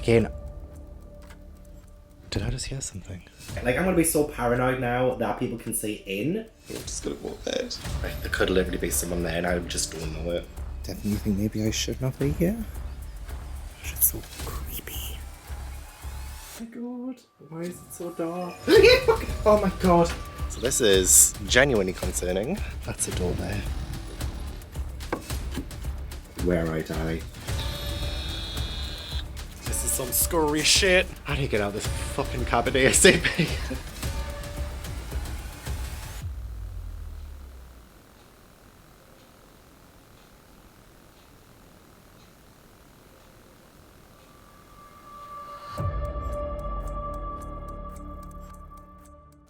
Again, did I just hear something? Like, I'm gonna be so paranoid now that people can see in. I'm just gonna go to bed. Right, there could literally be someone there and I just don't know it. Definitely think maybe I should not be here. It's so creepy. Oh my god, why is it so dark? Oh my god. So this is genuinely concerning. That's a door there. Where I die. This is some scurry shit. How do you get out of this fucking cabin ASAP?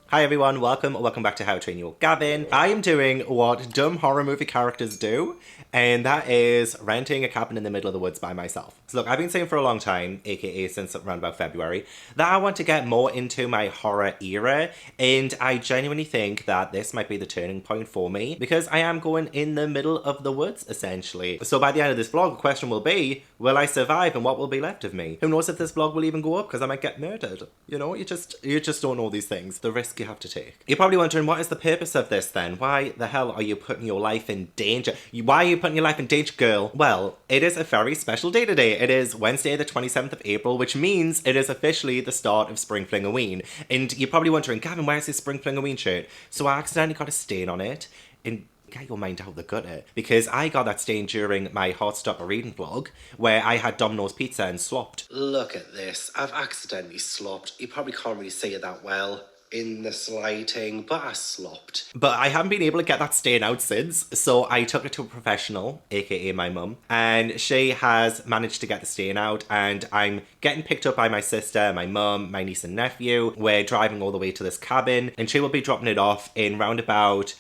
Hi everyone, welcome back to How to Train Your Gavin. I am doing what dumb horror movie characters do, and that is renting a cabin in the middle of the woods by myself. So look, I've been saying for a long time, aka since around about February, that I want to get more into my horror era, and I genuinely think that this might be the turning point for me, because I am going in the middle of the woods, essentially. So by the end of this vlog, the question will be, will I survive and what will be left of me? Who knows if this vlog will even go up, because I might get murdered. You know, you just don't know these things. The risk you have to take. You're probably wondering, what is the purpose of this then? Why the hell are you putting your life in danger? Why are you putting your life in danger, girl? Well, it is a very special day today. It is Wednesday the 27th of April, which means it is officially the start of Spring Flingoween. And you're probably wondering, Gavin, where's this Spring Flingoween shirt? So I accidentally got a stain on it, and get your mind out the gutter, because I got that stain during my Heartstopper reading vlog where I had Domino's pizza and slopped. Look at this. I've accidentally slopped. You probably can't really see it that well in this lighting, but I slopped. But I haven't been able to get that stain out since, so I took it to a professional, aka my mum, and she has managed to get the stain out, and I'm getting picked up by my sister, my mum, my niece and nephew. We're driving all the way to this cabin, and she will be dropping it off in round about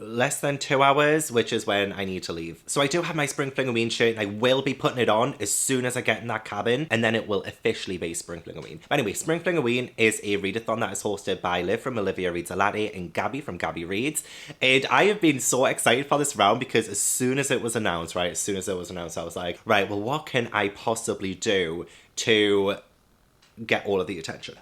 less than 2 hours, which is when I need to leave. So I do have my Spring Flingoween shirt, and I will be putting it on as soon as I get in that cabin, and then it will officially be Spring Flingoween. But anyway, Spring Flingoween is a readathon that is hosted by Liv from Olivia Reads a Latte and Gabby from Gabby Reads. And I have been so excited for this round because as soon as it was announced, I was like, right, well, what can I possibly do to get all of the attention?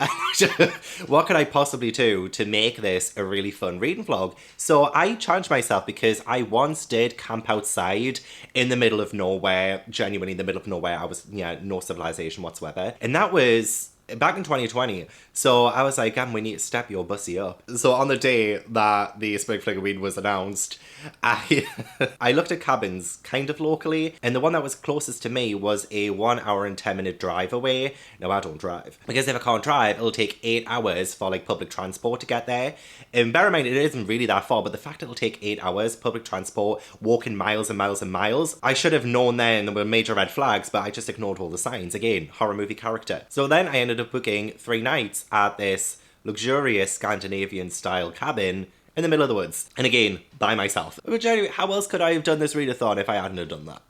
What could I possibly do to make this a really fun reading vlog? So I challenged myself, because I once did camp outside in the middle of nowhere, genuinely in the middle of nowhere. I was, no civilization whatsoever. And that was back in 2020. So I was like, we need to step your bussy up. So on the day that the Spring Flingoween was announced, I looked at cabins kind of locally, and the one that was closest to me was a 1 hour and 10-minute drive away. Now, I don't drive, because if I can't drive, it'll take 8 hours for like public transport to get there. And bear in mind, it isn't really that far, but the fact it'll take 8 hours, public transport, walking miles and miles and miles, I should have known then there were major red flags, but I just ignored all the signs. Again, horror movie character. So then I ended up booking 3 nights at this luxurious Scandinavian style cabin in the middle of the woods. And again, by myself. But anyway, how else could I have done this readathon if I hadn't have done that?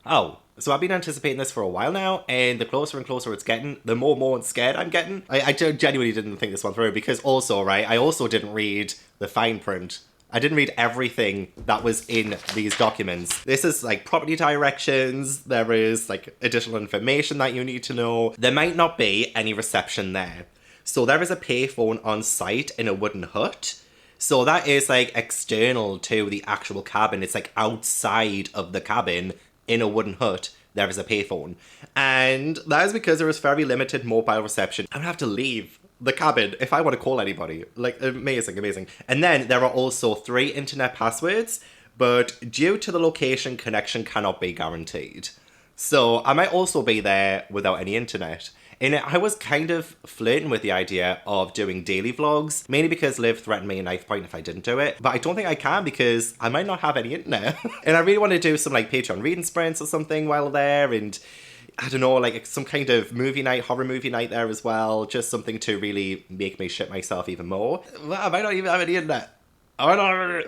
Oh, so I've been anticipating this for a while now, and the closer and closer it's getting, the more scared I'm getting. I genuinely didn't think this one through, because also, I also didn't read the fine print. I didn't read everything that was in these documents. This is like property directions. There is like additional information that you need to know. There might not be any reception there. So there is a payphone on site in a wooden hut. So that is like external to the actual cabin. It's like outside of the cabin in a wooden hut. There is a payphone. And that is because there is very limited mobile reception. I'm gonna have to leave the cabin if I want to call anybody. Like, amazing. And then there are also 3 internet passwords, but due to the location, connection cannot be guaranteed. So I might also be there without any internet. And I was kind of flirting with the idea of doing daily vlogs, mainly because Liv threatened me a knife point if I didn't do it. But I don't think I can, because I might not have any internet. And I really want to do some like Patreon reading sprints or something while there, and I don't know, like some kind of movie night, horror movie night there as well. Just something to really make me shit myself even more. Well, I might not even have any internet.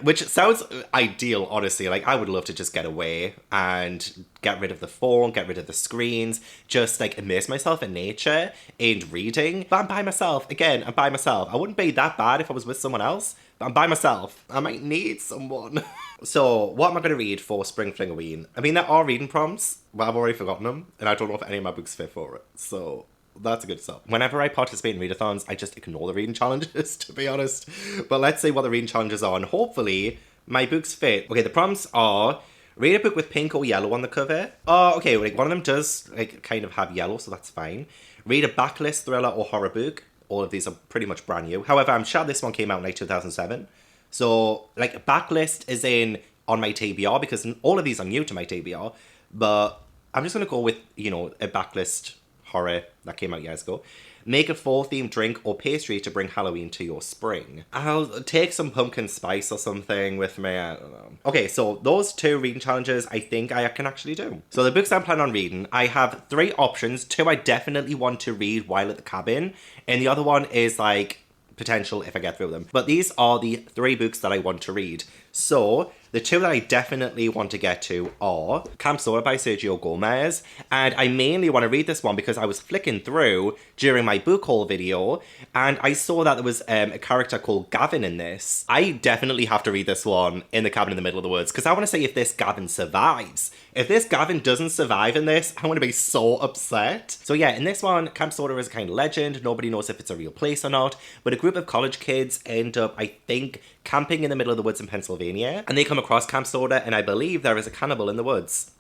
Which sounds ideal, honestly. Like, I would love to just get away and get rid of the phone, get rid of the screens, just like immerse myself in nature and reading. But I'm by myself. Again, I'm by myself. I wouldn't be that bad if I was with someone else, but I'm by myself. I might need someone. So, what am I going to read for Spring Flingoween? I mean, there are reading prompts, but I've already forgotten them, and I don't know if any of my books fit for it. So, that's a good start. Whenever I participate in readathons, I just ignore the reading challenges, to be honest. But let's see what the reading challenges are, and hopefully my books fit. Okay, the prompts are: read a book with pink or yellow on the cover. Oh, okay, like one of them does like kind of have yellow, so that's fine. Read a backlist thriller or horror book. All of these are pretty much brand new. However, I'm sure this one came out in like 2007. So, like, backlist is in on my TBR, because all of these are new to my TBR. But I'm just going to go with, you know, a backlist horror that came out years ago. Make a fall-themed drink or pastry to bring Halloween to your spring. I'll take some pumpkin spice or something with me, I don't know. Okay, so those two reading challenges I think I can actually do. So the books I'm planning on reading, I have 3 options. 2 I definitely want to read while at the cabin, and the other one is like potential if I get through them. But these are the 3 books that I want to read. So the 2 that I definitely want to get to are Camp Soda by Sergio Gomez, and I mainly want to read this one because I was flicking through during my book haul video and I saw that there was a character called Gavin in this. I definitely have to read this one in the cabin in the middle of the woods because I want to see if this Gavin survives. If this Gavin doesn't survive in this, I'm going to be so upset. So yeah, in this one, Camp Soda is a kind of legend. Nobody knows if it's a real place or not, but a group of college kids end up, I think, camping in the middle of the woods in Pennsylvania, and they come across Camp Soda, and I believe there is a cannibal in the woods.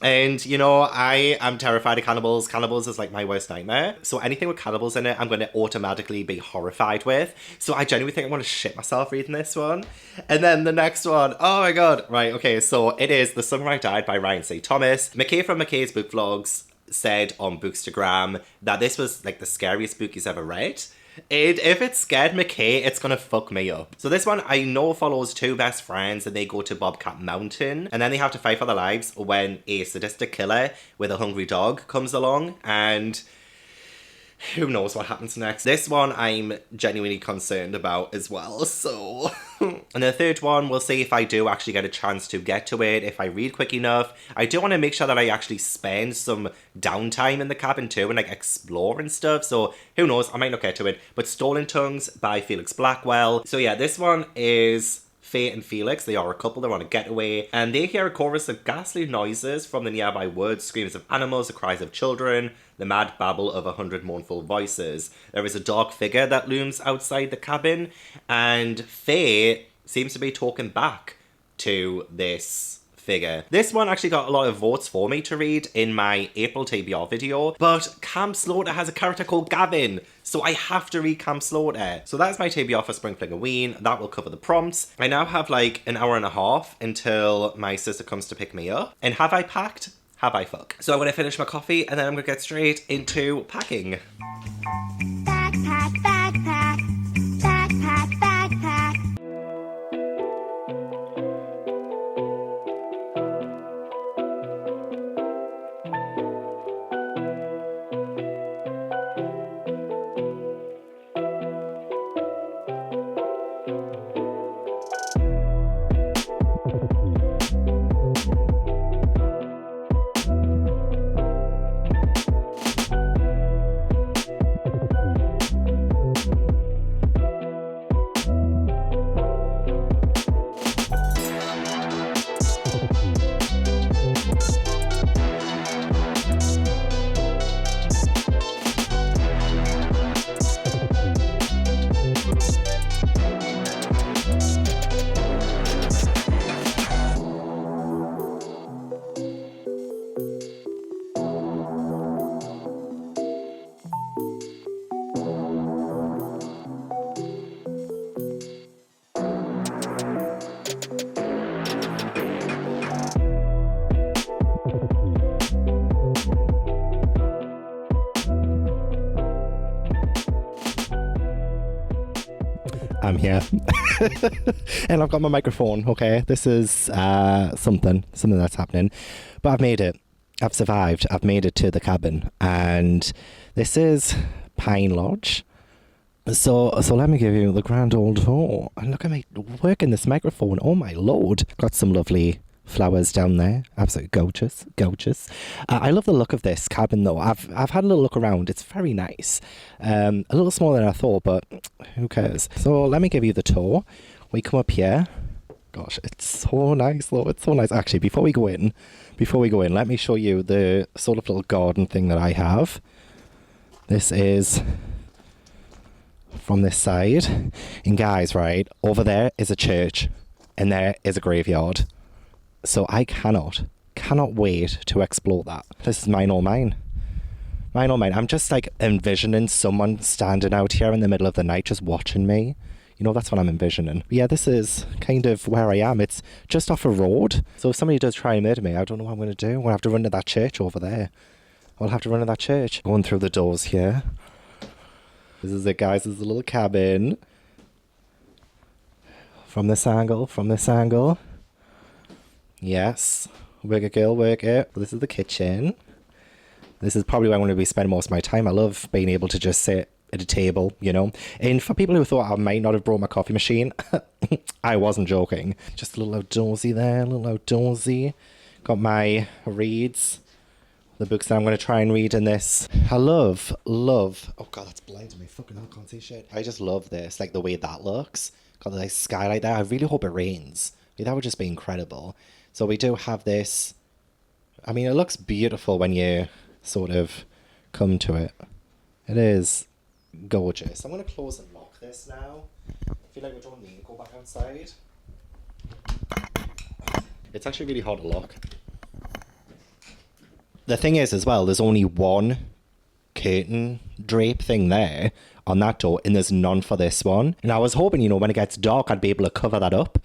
And, you know, I am terrified of cannibals. Cannibals is like my worst nightmare. So anything with cannibals in it, I'm going to automatically be horrified with. So I genuinely think I want to shit myself reading this one. And then the next one, oh my god. Right, okay, so it is The Summer I Died by Ryan C. Thomas. McKay from McKay's Book Vlogs said on Bookstagram that this was like the scariest book he's ever read. And if it scared McKay, it's gonna fuck me up. So this one I know follows 2 best friends and they go to Bobcat Mountain and then they have to fight for their lives when a sadistic killer with a hungry dog comes along, and who knows what happens next. This one I'm genuinely concerned about as well, so... And the third one, we'll see if I do actually get a chance to get to it, if I read quick enough. I do want to make sure that I actually spend some downtime in the cabin too and like explore and stuff, so who knows, I might not get to it. But Stolen Tongues by Felix Blackwell. So yeah, this one is... Faye and Felix, they are a couple, they're on a getaway, and they hear a chorus of ghastly noises from the nearby woods, screams of animals, the cries of children, the mad babble of 100 mournful voices. There is a dark figure that looms outside the cabin, and Faye seems to be talking back to this figure. This one actually got a lot of votes for me to read in my April TBR video, but Camp Slaughter has a character called Gavin, so I have to read Camp Slaughter. So that's my TBR for Spring Flingoween. That will cover the prompts. I now have like an hour and a half until my sister comes to pick me up. And have I packed? Have I fuck? So I'm going to finish my coffee and then I'm going to get straight into packing. Backpack, backpack, backpack, backpack. I'm here. And I've got my microphone, okay? This is something that's happening. But I've made it. I've survived. I've made it to the cabin. And this is Pine Lodge. So let me give you the grand old tour. And look at me working this microphone. Oh my lord. Got some lovely flowers down there. Absolutely gorgeous, gorgeous. I love the look of this cabin though. I've had a little look around. It's very nice. A little smaller than I thought, but who cares? So let me give you the tour. We come up here. Gosh, it's so nice though. It's so nice. Actually, before we go in, let me show you the sort of little garden thing that I have. This is from this side. And guys, right, over there is a church and there is a graveyard. So I cannot wait to explore that. This is mine or mine. Mine or mine. I'm just like envisioning someone standing out here in the middle of the night just watching me. You know, that's what I'm envisioning. But yeah, this is kind of where I am. It's just off a road. So if somebody does try and murder me, I don't know what I'm going to do. I'm going to have to run to that church over there. I'll have to run to that church. Going through the doors here. This is it, guys. This is a little cabin. From this angle. Yes. Work it, girl, work it. This is the kitchen. This is probably where I'm going to be spending most of my time. I love being able to just sit at a table, you know. And for people who thought I might not have brought my coffee machine, I wasn't joking. Just a little outdoorsy there, a little outdoorsy. Got my reads. The books that I'm going to try and read in this. I love. Oh God, that's blinding me. Fucking hell, I can't see shit. I just love this, like the way that looks. Got the nice skylight there. I really hope it rains. That would just be incredible. So we do have this. I mean, it looks beautiful when you sort of come to it. It is gorgeous. I'm going to close and lock this now. I feel like we don't need to go back outside. It's actually really hard to lock. The thing is as well, there's only one curtain drape thing there on that door, and there's none for this one. And I was hoping, you know, when it gets dark, I'd be able to cover that up,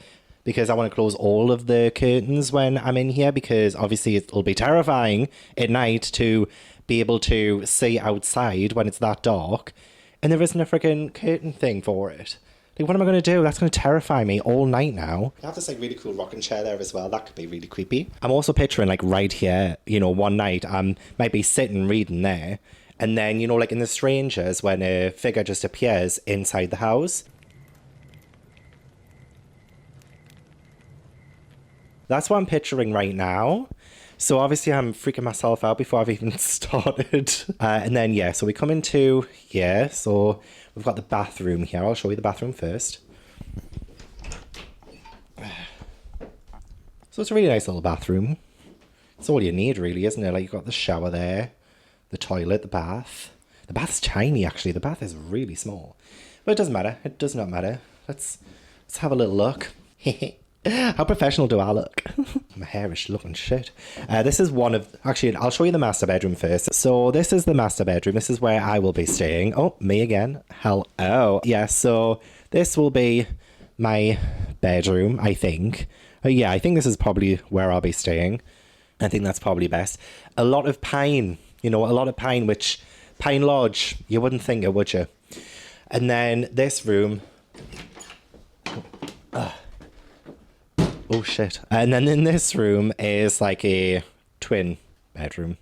because I want to close all of the curtains when I'm in here, because obviously it'll be terrifying at night to be able to see outside when it's that dark, and there isn't a freaking curtain thing for it. Like, what am I going to do? That's going to terrify me all night now. I have this like really cool rocking chair there as well. That could be really creepy. I'm also picturing like right here, you know, one night I might be sitting reading there, and then, you know, like in The Strangers, when a figure just appears inside the house. That's what I'm picturing right now. So obviously I'm freaking myself out before I've even started. And then, yeah, so we come into here. So we've got the bathroom here. I'll show you the bathroom first. So it's a really nice little bathroom. It's all you need, really, isn't it? Like, you've got the shower there, the toilet, the bath. The bath's tiny, actually. The bath is really small. But it doesn't matter. It does not matter. Let's have a little look. How professional do I look? My hair is looking shit. This is one of... Actually, I'll show you the master bedroom first. So this is the master bedroom. This is where I will be staying. Oh, me again. Hello. Yeah, so this will be my bedroom, I think. Yeah, I think this is probably where I'll be staying. I think that's probably best. A lot of pine. You know, a lot of pine, which... Pine Lodge. You wouldn't think it, would you? And then this room... Oh shit. And then in this room is like a twin bedroom.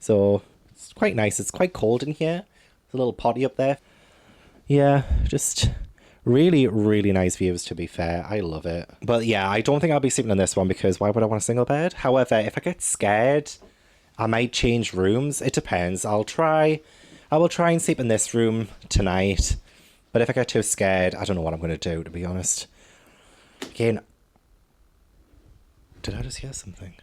So it's quite nice. It's quite cold in here. There's a little potty up there. Yeah, just really, really nice views, to be fair. I love it. But yeah, I don't think I'll be sleeping in this one, because why would I want a single bed? However, if I get scared, I might change rooms. It depends. I will try and sleep in this room tonight. But if I get too scared, I don't know what I'm going to do, to be honest. Again, did I just hear something?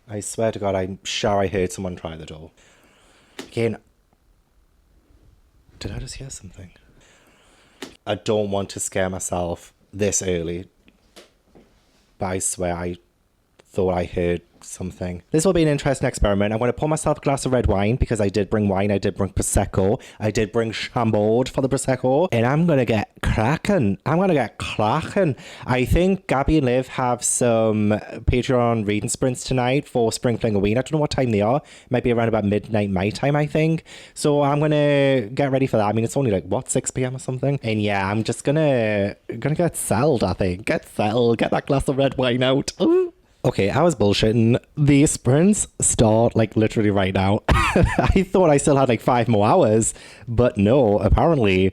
I swear to God, I'm sure I heard someone try the door. Again, did I just hear something? I don't want to scare myself this early, but I swear I thought I heard something. This will be an interesting experiment. I'm going to pour myself a glass of red wine, because I did bring wine. I did bring Prosecco. I did bring Chambord for the Prosecco. And I'm going to get cracking. I think Gabby and Liv have some Patreon reading sprints tonight for Sprinkling a Ween. I don't know what time they are. It might be around about midnight my time, I think. So I'm going to get ready for that. I mean, it's only like, what, 6 p.m. or something? And yeah, I'm just going to get settled, I think. Get settled. Get that glass of red wine out. Ooh. Okay, I was bullshitting. The sprints start like literally right now. I thought I still had like 5 more hours, but no, apparently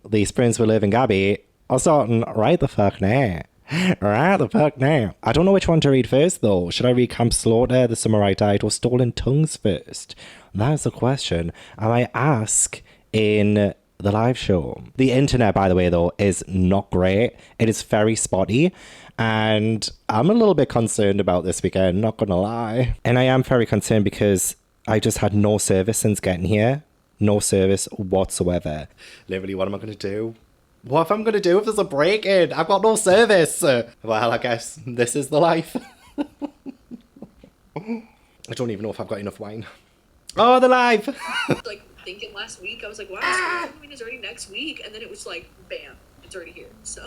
the sprints with Liv and Gabby are starting right the fuck now. Right the fuck now. I don't know which one to read first though. Should I read Camp Slaughter, The Summer I Died, or Stolen Tongues first? That's the question. I might ask in the live show. The internet, by the way, though, is not great. It is very spotty. And I'm a little bit concerned about this weekend, not gonna lie. And I am very concerned because I just had no service since getting here. No service whatsoever. Literally, what am I gonna do? What if I'm gonna do if there's a break-in? I've got no service. Well, I guess this is the life. I don't even know if I've got enough wine. Oh, the live! Like thinking last week, I was like, wow, Halloween is already next week, and then it was like, bam, it's already here. So.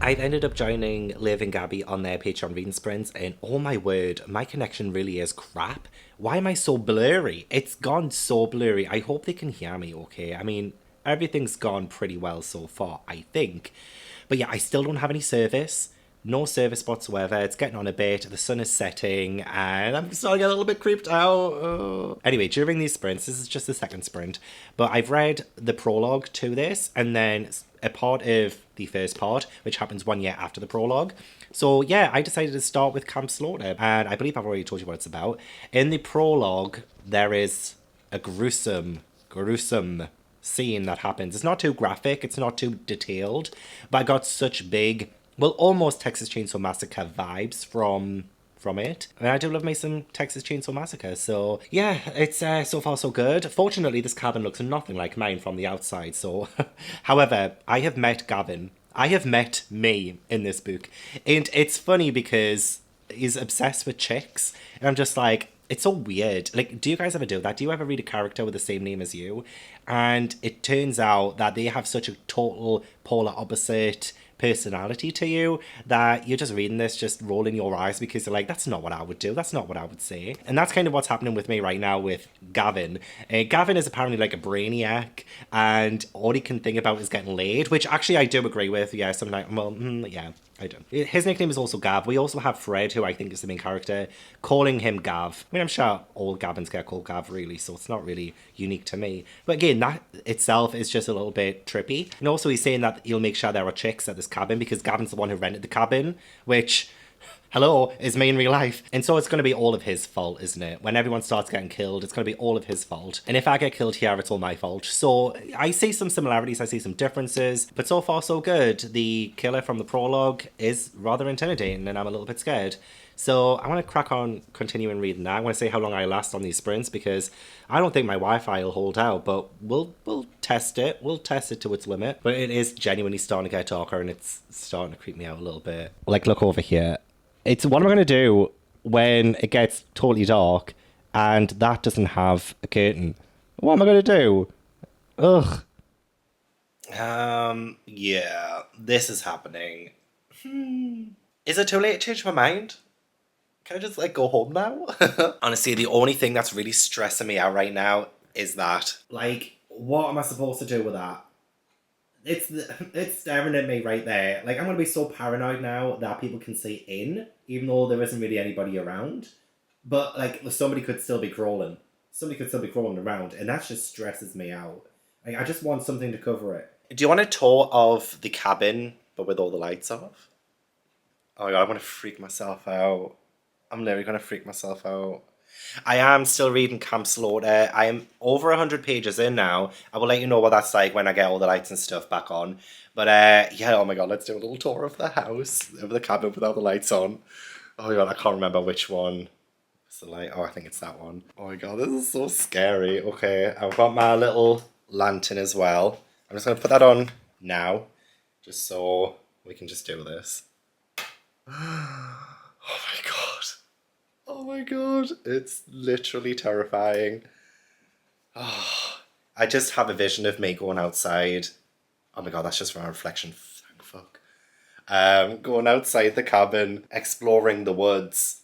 I've ended up joining Liv and Gabby on their Patreon reading sprints, and oh my word, my connection really is crap. Why am I so blurry? It's gone so blurry. I hope they can hear me okay. I mean, everything's gone pretty well so far, I think. But yeah, I still don't have any service. No service whatsoever. It's getting on a bit. The sun is setting, and I'm starting to get a little bit creeped out. Anyway, during these sprints, this is just the second sprint, but I've read the prologue to this, and then a part of the first part, which happens 1 year after the prologue. So yeah, I decided to start with Camp Slaughter, and I believe I've already told you what it's about. In the prologue, there is a gruesome scene that happens. It's not too graphic, it's not too detailed, but I got such big, well, almost Texas Chainsaw Massacre vibes from it. And I do love me some Texas Chainsaw Massacre. So yeah, it's so far so good. Fortunately, this cabin looks nothing like mine from the outside. So, however, I have met Gavin. I have met me in this book. And it's funny because he's obsessed with chicks. And I'm just like, it's so weird. Like, do you guys ever do that? Do you ever read a character with the same name as you? And it turns out that they have such a total polar opposite personality to you that you're just reading this, just rolling your eyes because you're like, that's not what I would do. That's not what I would say. And that's kind of what's happening with me right now with Gavin. Gavin is apparently like a brainiac, and all he can think about is getting laid, which actually I do agree with. Yeah, sometimes, well, yeah. I don't. His nickname is also Gav. We also have Fred, who I think is the main character, calling him Gav. I mean, I'm sure all Gavins get called Gav, really, so it's not really unique to me. But again, that itself is just a little bit trippy. And also, he's saying that he'll make sure there are chicks at this cabin because Gavin's the one who rented the cabin, which, hello, is me in real life. And so it's going to be all of his fault, isn't it? When everyone starts getting killed, it's going to be all of his fault. And if I get killed here, it's all my fault. So I see some similarities, I see some differences, but so far so good. The killer from the prologue is rather intimidating, and I'm a little bit scared. So I want to crack on continuing reading that. I want to see how long I last on these sprints because I don't think my Wi-Fi will hold out, but we'll test it. We'll test it to its limit. But it is genuinely starting to get darker, and it's starting to creep me out a little bit. Like, look over here. It's what am I going to do when it gets totally dark and that doesn't have a curtain? What am I going to do? Ugh. Yeah, this is happening. Is it too late to change my mind? Can I just, like, go home now? Honestly, the only thing that's really stressing me out right now is that. Like, what am I supposed to do with that? It's staring at me right there. Like, I'm going to be so paranoid now that people can see in, even though there isn't really anybody around. But, like, somebody could still be crawling. Somebody could still be crawling around, and that just stresses me out. Like, I just want something to cover it. Do you want a tour of the cabin, but with all the lights off? Oh my god, I want to freak myself out. I'm literally gonna freak myself out. I am still reading Camp Slaughter. I am over 100 pages in now. I will let you know what that's like when I get all the lights and stuff back on. But yeah, oh my god, let's do a little tour of the house, of the cabin without the lights on. Oh my god, I can't remember which one. It's the light. Oh, I think it's that one. Oh my god, this is so scary. Okay, I've got my little lantern as well. I'm just gonna put that on now, just so we can just do this. Oh my god. Oh my god. It's literally terrifying. Oh, I just have a vision of me going outside. Oh my god, that's just my reflection. Thank fuck. Going outside the cabin, exploring the woods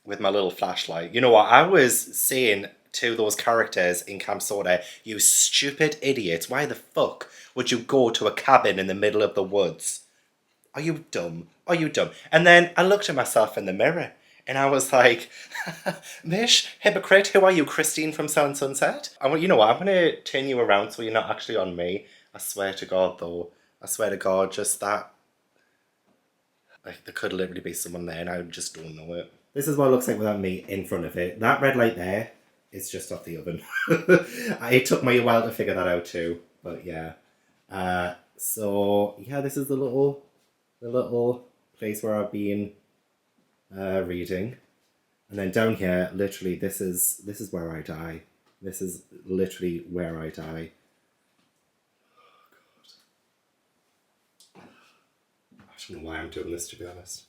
with my little flashlight. You know what? I was saying to those characters in Camp Sorter, you stupid idiots, why the fuck would you go to a cabin in the middle of the woods? Are you dumb? Are you dumb? And then I looked at myself in the mirror and I was like, Mish, hypocrite, who are you, Christine from Sound Sunset? I went, you know what, I'm going to turn you around so you're not actually on me. I swear to God, though. I swear to God, just that. Like, there could literally be someone there and I just don't know it. This is what it looks like without me in front of it. That red light there is just off the oven. It took me a while to figure that out too, but yeah. So, yeah, this is the little place where I've been reading. And then down here, literally, this is where I die. This is literally where I die. Oh, God. I don't know why I'm doing this, to be honest.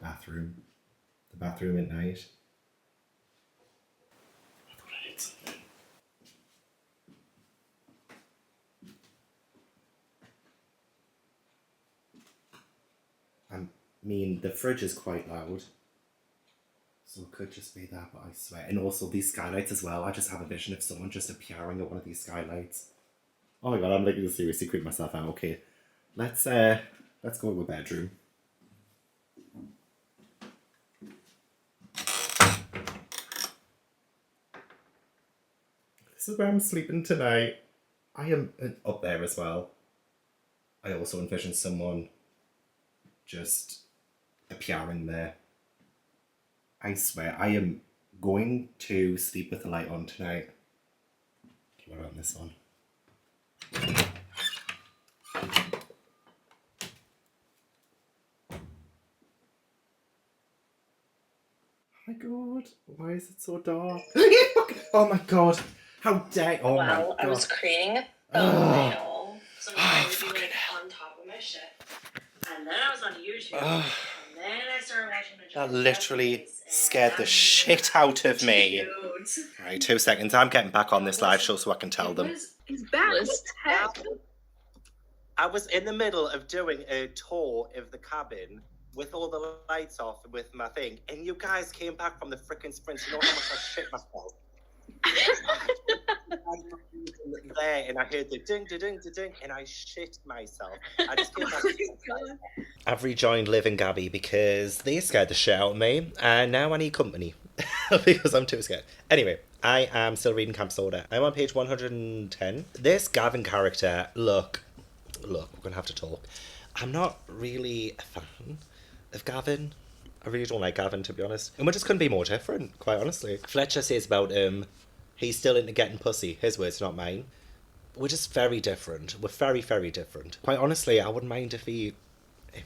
Bathroom. The bathroom at night. I thought I hit something. I mean, the fridge is quite loud. So it could just be that, but I swear. And also these skylights as well. I just have a vision of someone just appearing at one of these skylights. Oh my god, I'm like seriously creep myself out. Okay. Let's go to a bedroom. This is where I'm sleeping tonight. I am up there as well. I also envision someone just appearing there. I swear, I am going to sleep with the light on tonight. Okay, what about this one? Oh my god, why is it so dark? Oh my god, how dare! Oh my god. I was creating a thumbnail, so I would be like on top of my shit, and then I was on YouTube, and then I started watching the. That literally scared the shit out of me. Right, 2 seconds. I'm getting back on this live show so I can tell them. He's back. What the heck? I was in the middle of doing a tour of the cabin with all the lights off with my thing, and you guys came back from the frickin' sprint. You know how much I shit myself. There, and I heard the ding, ding, ding, ding, and I shit myself. I just came back. I've rejoined Liv and Gabby because they scared the shit out of me, and now I need company because I'm too scared. Anyway, I am still reading Camp Soda. I'm on page 110. This Gavin character, look, we're gonna have to talk. I'm not really a fan of Gavin. I really don't like Gavin, to be honest. And we just couldn't be more different, quite honestly. Fletcher says about him, he's still into getting pussy. His words, not mine. We're just very different. We're very, very different. Quite honestly, I wouldn't mind if he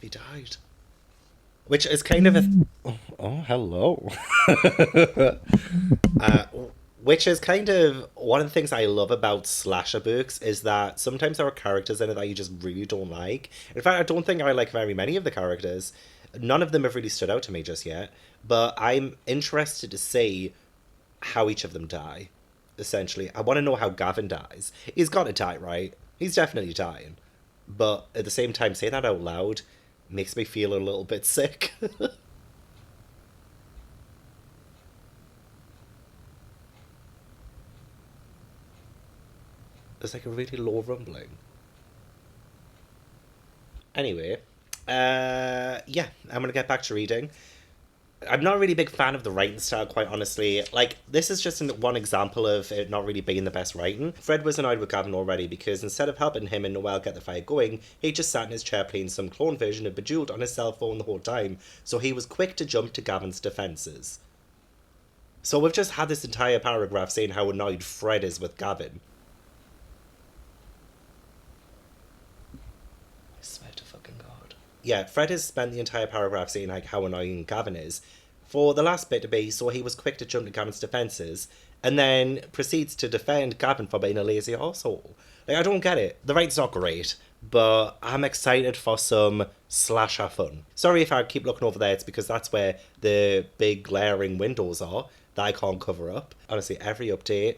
died. Which is kind of a... Oh, hello. Which is kind of one of the things I love about slasher books is that sometimes there are characters in it that you just really don't like. In fact, I don't think I like very many of the characters. None of them have really stood out to me just yet, but I'm interested to see how each of them die, essentially. I want to know how Gavin dies. He's got to die, right? He's definitely dying. But at the same time, saying that out loud makes me feel a little bit sick. There's like a really low rumbling. Anyway, yeah, I'm gonna get back to reading. I'm not really a big fan of the writing style, quite honestly. Like, this is just one example of it not really being the best writing. Fred was annoyed with Gavin already because instead of helping him and Noelle get the fire going, he just sat in his chair playing some clone version of Bejeweled on his cell phone the whole time, so he was quick to jump to Gavin's defences. So we've just had this entire paragraph saying how annoyed Fred is with Gavin. I swear to fucking God. Yeah, Fred has spent the entire paragraph saying like how annoying Gavin is. For the last bit to be, so he was quick to jump to Gavin's defences, and then proceeds to defend Gavin for being a lazy arsehole. Like, I don't get it. The writing's not great, but I'm excited for some slasher fun. Sorry if I keep looking over there, it's because that's where the big glaring windows are that I can't cover up. Honestly, every update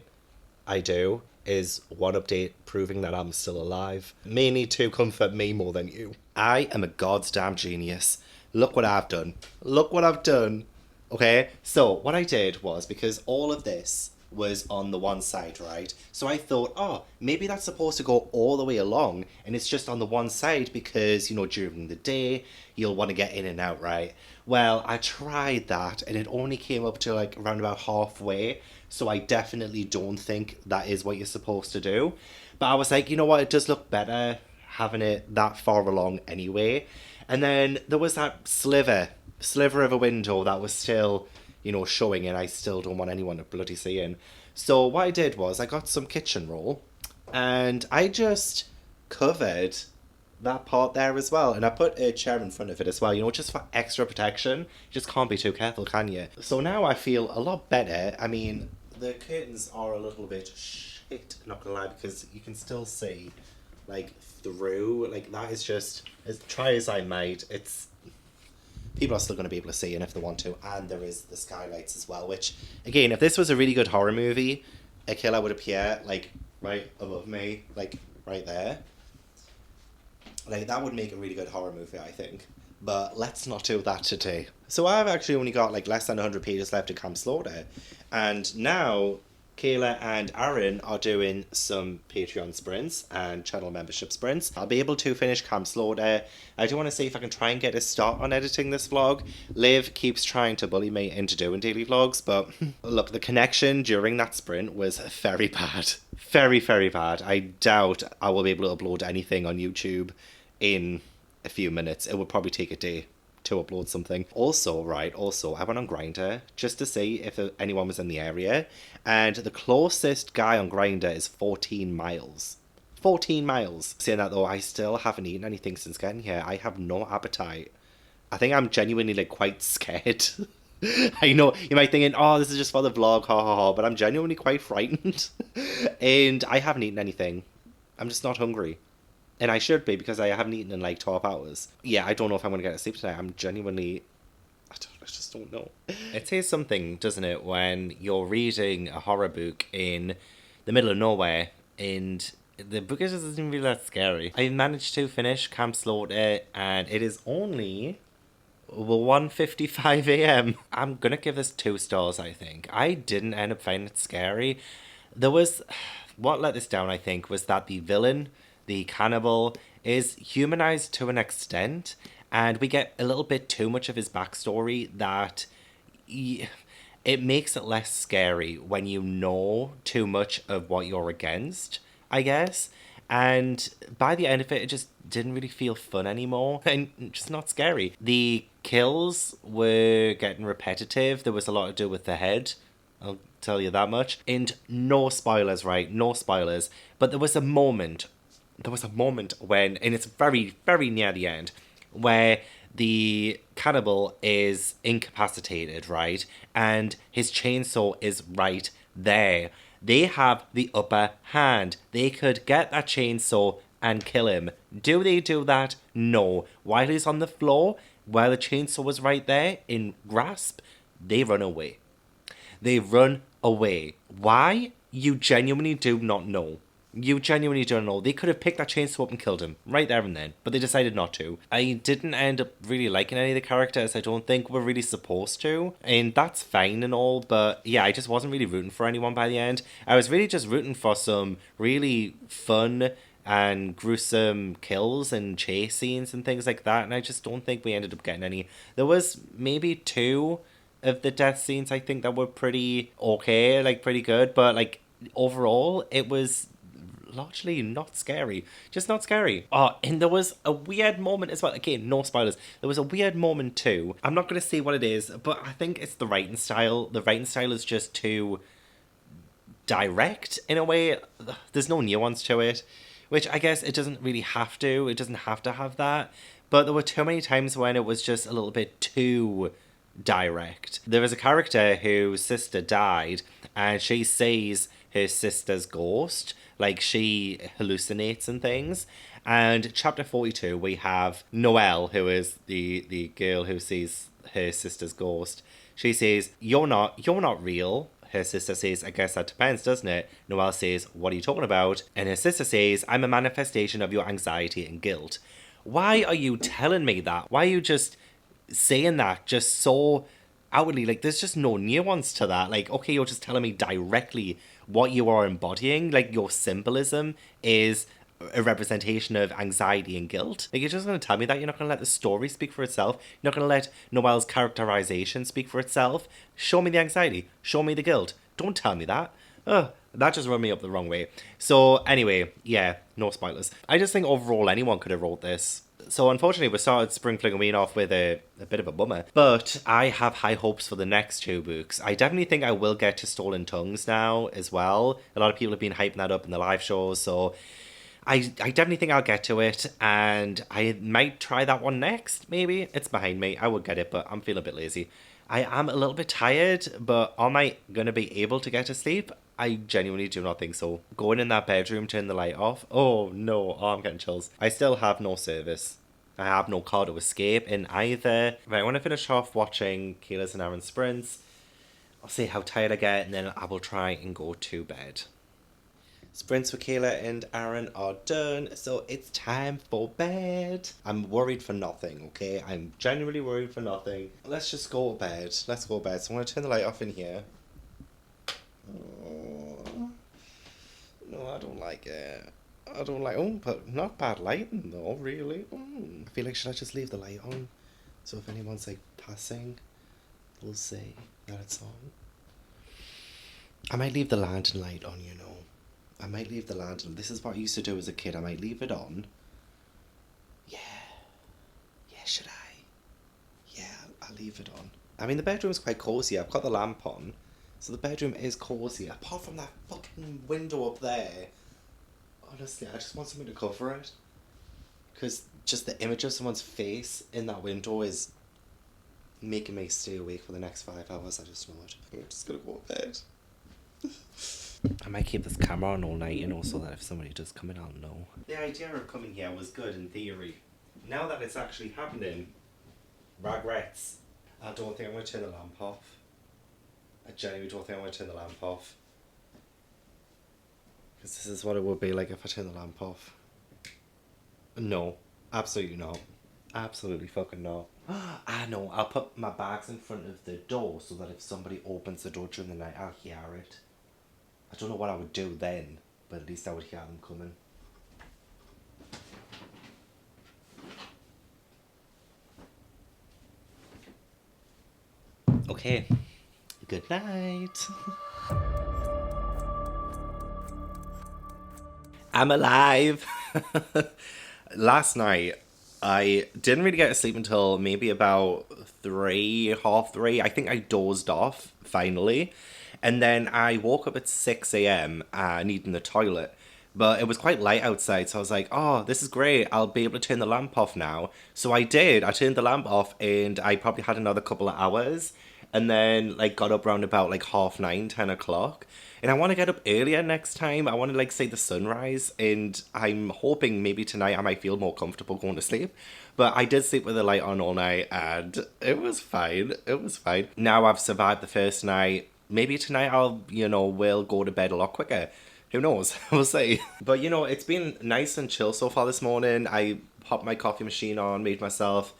I do is one update proving that I'm still alive. Mainly to comfort me more than you. I am a goddamn genius. Look what I've done. Look what I've done. Okay, so what I did was, because all of this was on the one side, right? So I thought, oh, maybe that's supposed to go all the way along, and it's just on the one side because, you know, during the day, you'll want to get in and out, right? Well, I tried that, and it only came up to, like, around about halfway, so I definitely don't think that is what you're supposed to do. But I was like, you know what, it does look better having it that far along anyway. And then there was that sliver of a window that was still, you know, showing, and I still don't want anyone to bloody see in. So what I did was I got some kitchen roll and I just covered that part there as well, and I put a chair in front of it as well, you know, just for extra protection. You just can't be too careful, can you? So now I feel a lot better. I mean, the curtains are a little bit shit, not gonna lie, because you can still see like through, like that is just, as try as I might, it's, people are still going to be able to see, and if they want to. And there is the skylights as well, which, again, if this was a really good horror movie, a killer would appear, like, right above me, like, right there. Like, that would make a really good horror movie, I think. But let's not do that today. So I've actually only got, like, less than 100 pages left of Camp Slaughter. And now Kayla and Aaron are doing some Patreon sprints and channel membership sprints. I'll be able to finish Camp Slaughter. I do want to see if I can try and get a start on editing this vlog. Liv keeps trying to bully me into doing daily vlogs, but look, the connection during that sprint was very bad. Very, very bad. I doubt I will be able to upload anything on YouTube in a few minutes. It would probably take a day to upload something. Also, I went on Grindr just to see if anyone was in the area, and the closest guy on Grindr is 14 miles. 14 miles. Saying that though, I still haven't eaten anything since getting here. I have no appetite. I think I'm genuinely, like, quite scared. I know, you might be thinking, oh, this is just for the vlog, ha ha ha, but I'm genuinely quite frightened. And I haven't eaten anything. I'm just not hungry. And I should be, because I haven't eaten in like 12 hours. Yeah, I don't know if I'm going to get to sleep tonight. I'm genuinely, I just don't know. It says something, doesn't it, when you're reading a horror book in the middle of nowhere, and the book just isn't really that scary. I managed to finish Camp Slaughter, and it is only 1:55 a.m. I'm going to give this 2 stars, I think. I didn't end up finding it scary. What let this down, I think, was that the villain, the cannibal, is humanized to an extent, and we get a little bit too much of his backstory that it makes it less scary when you know too much of what you're against, I guess. And by the end of it, it just didn't really feel fun anymore, and just not scary. The kills were getting repetitive. There was a lot to do with the head, I'll tell you that much. And no spoilers, right? No spoilers. But there was a moment when, and it's very, very near the end, where the cannibal is incapacitated, right? And his chainsaw is right there. They have the upper hand. They could get that chainsaw and kill him. Do they do that? No. While he's on the floor, while the chainsaw was right there in grasp, they run away. They run away. Why? You genuinely do not know. You genuinely don't know. They could have picked that chainsaw up and killed him right there and then, but they decided not to. I didn't end up really liking any of the characters. I don't think we're really supposed to, and that's fine and all, but yeah, I just wasn't really rooting for anyone by the end. I was really just rooting for some really fun and gruesome kills and chase scenes and things like that, and I just don't think we ended up getting any. There was maybe 2 of the death scenes, I think, that were pretty okay, like pretty good. But like overall, it was largely not scary. Just not scary. Oh, and there was a weird moment as well. Again, no spoilers. There was a weird moment too. I'm not going to say what it is, but I think it's the writing style. The writing style is just too direct in a way. There's no nuance to it, which I guess it doesn't really have to. It doesn't have to have that. But there were too many times when it was just a little bit too direct. There was a character whose sister died, and she sees her sister's ghost. Like, she hallucinates and things. And chapter 42, we have Noelle, who is the girl who sees her sister's ghost. She says, you're not real. Her sister says, I guess that depends, doesn't it? Noelle says, what are you talking about? And her sister says, I'm a manifestation of your anxiety and guilt. Why are you telling me that? Why are you just saying that just so outwardly? Like, there's just no nuance to that. Like, okay, you're just telling me directly what you are embodying. Like, your symbolism is a representation of anxiety and guilt. Like, you're just going to tell me that? You're not going to let the story speak for itself? You're not going to let Noelle's characterization speak for itself? Show me the anxiety. Show me the guilt. Don't tell me that. Ugh, that just rubbed me up the wrong way. So, anyway, yeah, no spoilers. I just think overall anyone could have wrote this. So, unfortunately, we started Spring Fling off with a bit of a bummer. But I have high hopes for the next two books. I definitely think I will get to Stolen Tongues now as well. A lot of people have been hyping that up in the live shows, so I definitely think I'll get to it, and I might try that one next, maybe. It's behind me. I would get it, but I'm feeling a bit lazy. I am a little bit tired, but am I going to be able to get to sleep? I genuinely do not think so. Going in that bedroom, turn the light off. Oh, no. Oh, I'm getting chills. I still have no service. I have no car to escape in either. Right, I want to finish off watching Kayla's and Aaron's sprints. I'll see how tired I get, and then I will try and go to bed. Sprints for Kayla and Aaron are done, so it's time for bed. I'm worried for nothing, okay? I'm genuinely worried for nothing. Let's just go to bed. Let's go to bed. So I'm going to turn the light off in here. Oh, no, I don't like it. I don't like... Oh, but not bad lighting, though, really. I feel like, should I just leave the light on? So if anyone's, like, passing, they'll see that it's on. I might leave the lantern light on, you know. I might leave the lantern. This is what I used to do as a kid. I might leave it on. Yeah. Yeah, should I? Yeah, I'll leave it on. I mean, the bedroom's quite cozy. I've got the lamp on. So the bedroom is cozy. Apart from that fucking window up there. Honestly, I just want something to cover it. Because just the image of someone's face in that window is making me stay awake for the next 5 hours. I just know it. I'm just gonna go to bed. I might keep this camera on all night, you know, so that if somebody does come in, I'll know. The idea of coming here was good in theory. Now that it's actually happening, regrets. I don't think I'm going to turn the lamp off. I genuinely don't think I'm going to turn the lamp off. Because this is what it would be like if I turn the lamp off. No, absolutely not. Absolutely fucking not. I know, I'll put my bags in front of the door so that if somebody opens the door during the night, I'll hear it. I don't know what I would do then, but at least I would hear them coming. Okay, good night. I'm alive. Last night, I didn't really get to sleep until maybe about 3, half 3. I think I dozed off, finally. And then I woke up at 6 a.m. Needing the toilet. But it was quite light outside, so I was like, oh, this is great. I'll be able to turn the lamp off now. So I did. I turned the lamp off, and I probably had another couple of hours. And then, like, got up around about, like, 9:30, 10 o'clock. And I want to get up earlier next time. I want to, like, see the sunrise. And I'm hoping maybe tonight I might feel more comfortable going to sleep. But I did sleep with the light on all night, and it was fine. It was fine. Now I've survived the first night. Maybe tonight I'll, will go to bed a lot quicker. Who knows? We'll see. But, it's been nice and chill so far this morning. I popped my coffee machine on, made myself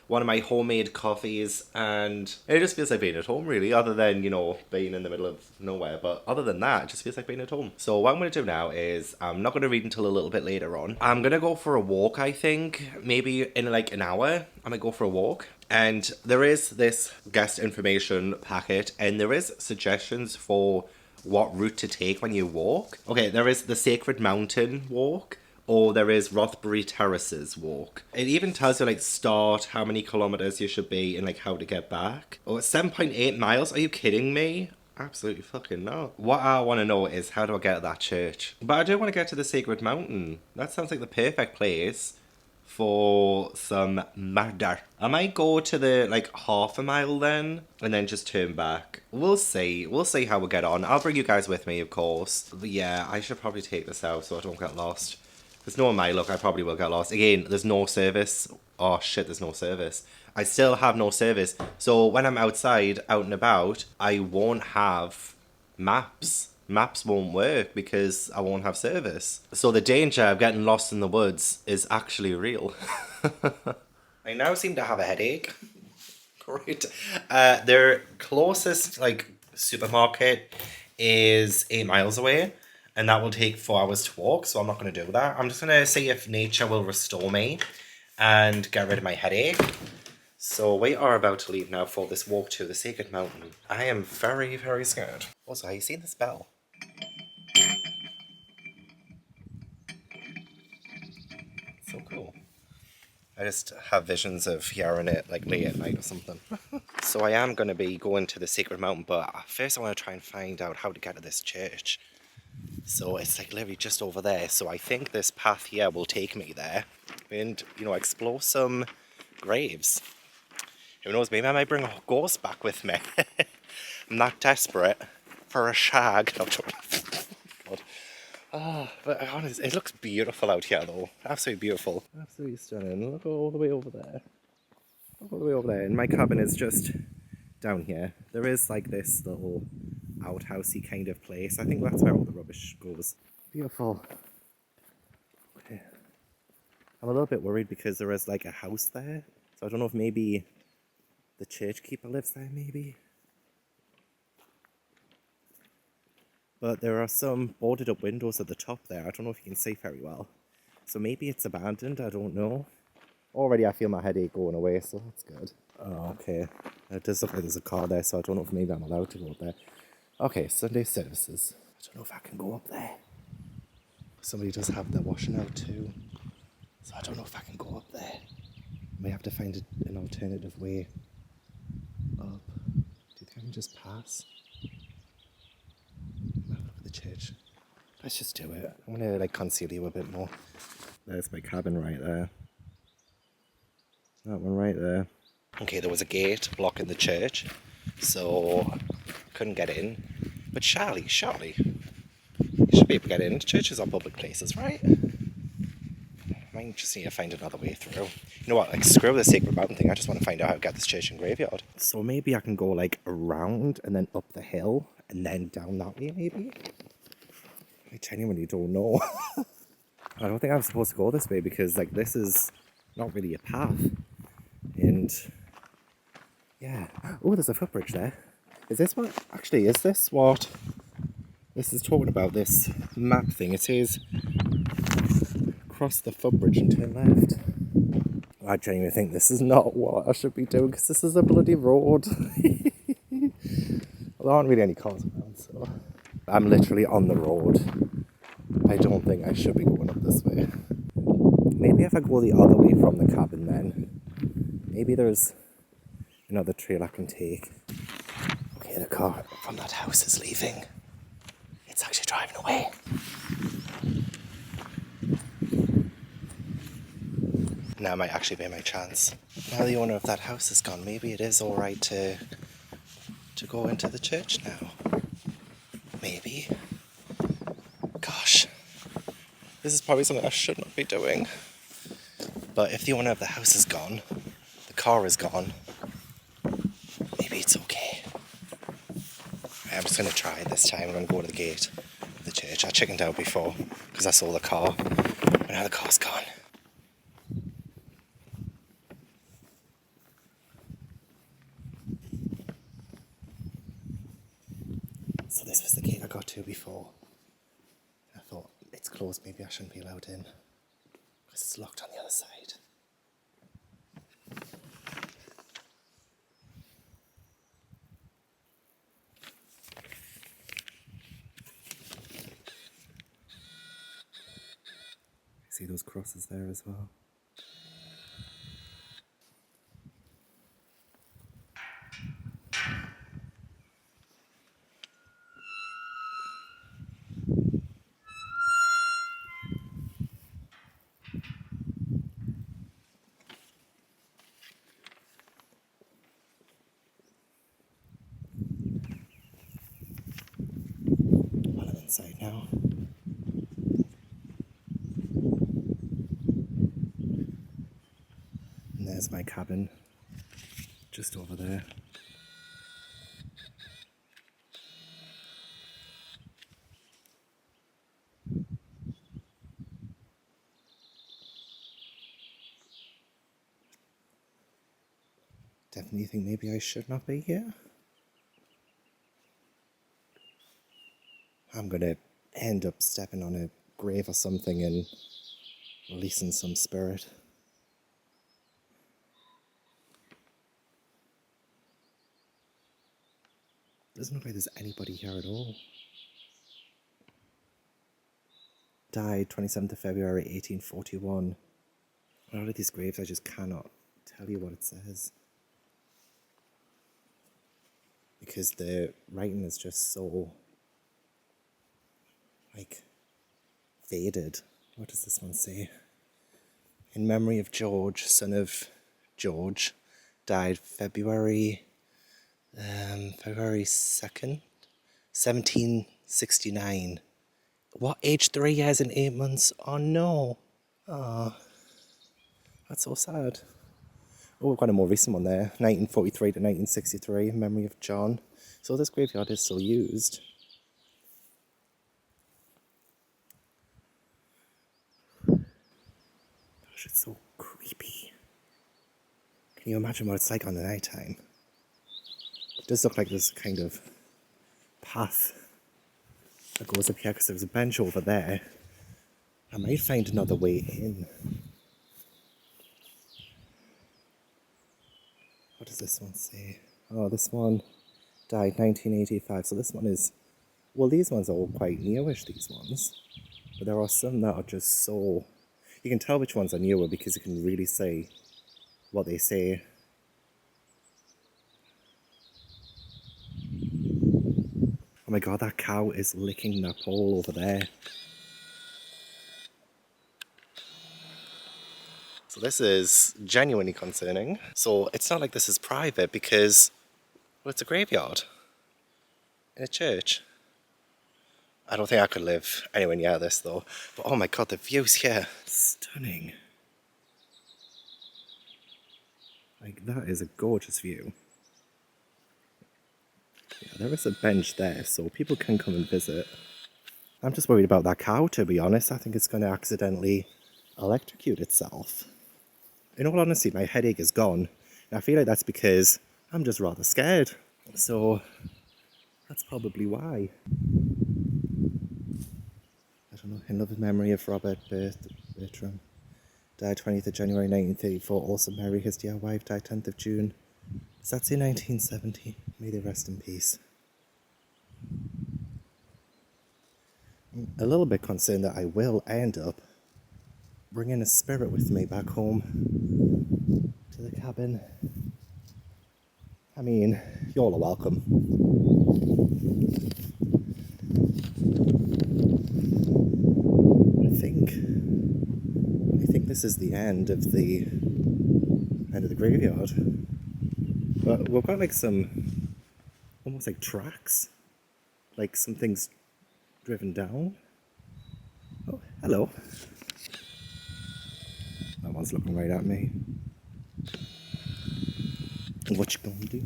one of my homemade coffees, and it just feels like being at home, really, other than, you know, being in the middle of nowhere. But other than that, it just feels like being at home. So what I'm going to do now is, I'm not going to read until a little bit later on. I'm going to go for a walk, I think. Maybe in like an hour, I might go for a walk. And there is this guest information packet, and there is suggestions for what route to take when you walk. Okay, there is the Sacred Mountain walk, or there is Rothbury Terraces walk. It even tells you like start, how many kilometers you should be, and like how to get back. Oh, it's 7.8 miles? Are you kidding me? Absolutely fucking not. What I want to know is, how do I get to that church? But I do want to get to the Sacred Mountain. That sounds like the perfect place for some murder. I might go to the like half a mile then, and then just turn back. We'll see how we get on. I'll bring you guys with me, of course. But yeah, I should probably take this out so I don't get lost. There's no my luck, I probably will get lost. Again, there's no service. Oh shit, there's no service. I still have no service. So when I'm outside, out and about, I won't have maps. Maps won't work because I won't have service. So the danger of getting lost in the woods is actually real. I now seem to have a headache. Great. Their closest like supermarket is 8 miles away, and that will take 4 hours to walk, so I'm not going to do that. I'm just going to see if nature will restore me and get rid of my headache. So we are about to leave now for this walk to the Sacred Mountain. I am very, very scared. Also, have you seen this bell? So cool. I just have visions of hearing it like late at night or something. So I am going to be going to the Sacred Mountain, but first I want to try and find out how to get to this church. So it's like literally just over there. So I think this path here will take me there and, you know, explore some graves. Who knows, maybe I might bring a ghost back with me. I'm not desperate for a shag. No, God. Oh, but honestly, it looks beautiful out here though. Absolutely beautiful. Absolutely stunning. Look all the way over there. Look all the way over there. And my cabin is just down here. There is like this little outhousey kind of place. I think that's where all the rubbish goes. Beautiful. Okay. I'm a little bit worried because there is like a house there. So I don't know if maybe the church keeper lives there, maybe. But there are some boarded up windows at the top there. I don't know if you can see very well. So maybe it's abandoned, I don't know. Already I feel my headache going away, so that's good. Oh, okay. It does look like there's a car there, so I don't know if maybe I'm allowed to go up there. Okay, Sunday services. I don't know if I can go up there. Somebody does have their washing out too. So I don't know if I can go up there. I may have to find an alternative way up. Do you think I can just pass? Look at the church. Let's just do it. I'm gonna like conceal you a bit more. There's my cabin right there. That one right there. Okay, there was a gate blocking the church, so couldn't get in. But surely, you should be able to get in. Churches are public places, right? I might just need to find another way through. You know what, like screw the Sacred Mountain thing, I just want to find out how to get this church and graveyard. So maybe I can go like around and then up the hill and then down that way maybe? I genuinely don't know. I don't think I'm supposed to go this way because like this is not really a path. And yeah. Oh, there's a footbridge there. Is this what, actually, is this what this is talking about, this map thing? It says cross the footbridge and turn left. I genuinely think this is not what I should be doing because this is a bloody road. Well, there aren't really any cars around, so I'm literally on the road. I don't think I should be going up this way. Maybe if I go the other way from the cabin then, maybe there's another trail I can take. Okay, the car from that house is leaving. It's actually driving away. Now might actually be my chance. Now the owner of that house is gone, maybe it is alright to go into the church now. Maybe. Gosh. This is probably something I should not be doing. But if the owner of the house is gone, the car is gone, maybe it's okay. I'm just going to try this time. I'm going to go to the gate of the church. I chickened out before because I saw the car, but now the car's gone. to before. I thought, it's closed, maybe I shouldn't be allowed in. Because it's locked on the other side. See those crosses there as well? Well, I'm inside now. And there's my cabin, just over there. Definitely think maybe I should not be here. I'm gonna end up stepping on a grave or something and releasing some spirit. Doesn't look like there's anybody here at all. Died 27th of February 1841. A lot of these graves I just cannot tell you what it says. Because the writing is just so, like, faded. What does this one say? In memory of George, son of George, died February 2nd, 1769. What, age 3 years and 8 months? Oh no. Oh, that's so sad. Oh, we've got a more recent one there, 1943 to 1963, in memory of John. So this graveyard is still used. Gosh, it's so creepy. Can you imagine what it's like on the night time? It does look like there's a kind of path that goes up here, because there's a bench over there. I might find another way in. What does this one say? Oh, this one died 1985. So this one is, well, these ones are all quite newish, these ones. But there are some that are just so, you can tell which ones are newer because you can really say what they say. Oh my god, that cow is licking that pole over there. So this is genuinely concerning. So it's not like this is private because, well, it's a graveyard in a church. I don't think I could live anywhere near this though. But oh my god, the views here, stunning. Like, that is a gorgeous view. Yeah, there is a bench there, so people can come and visit. I'm just worried about that cow, to be honest. I think it's going to accidentally electrocute itself. In all honesty, my headache is gone. And I feel like that's because I'm just rather scared. So, that's probably why. I don't know, in loving memory of Robert Bertram. Died 20th of January 1934. Also Mary, his dear wife, died 10th of June. Does that say 1970? May they rest in peace. I'm a little bit concerned that I will end up bringing a spirit with me back home to the cabin. I mean, you all are welcome. I think this is the end of the graveyard. But we've got like some almost like tracks, like something's driven down. Oh, hello. That one's looking right at me. What you gonna do?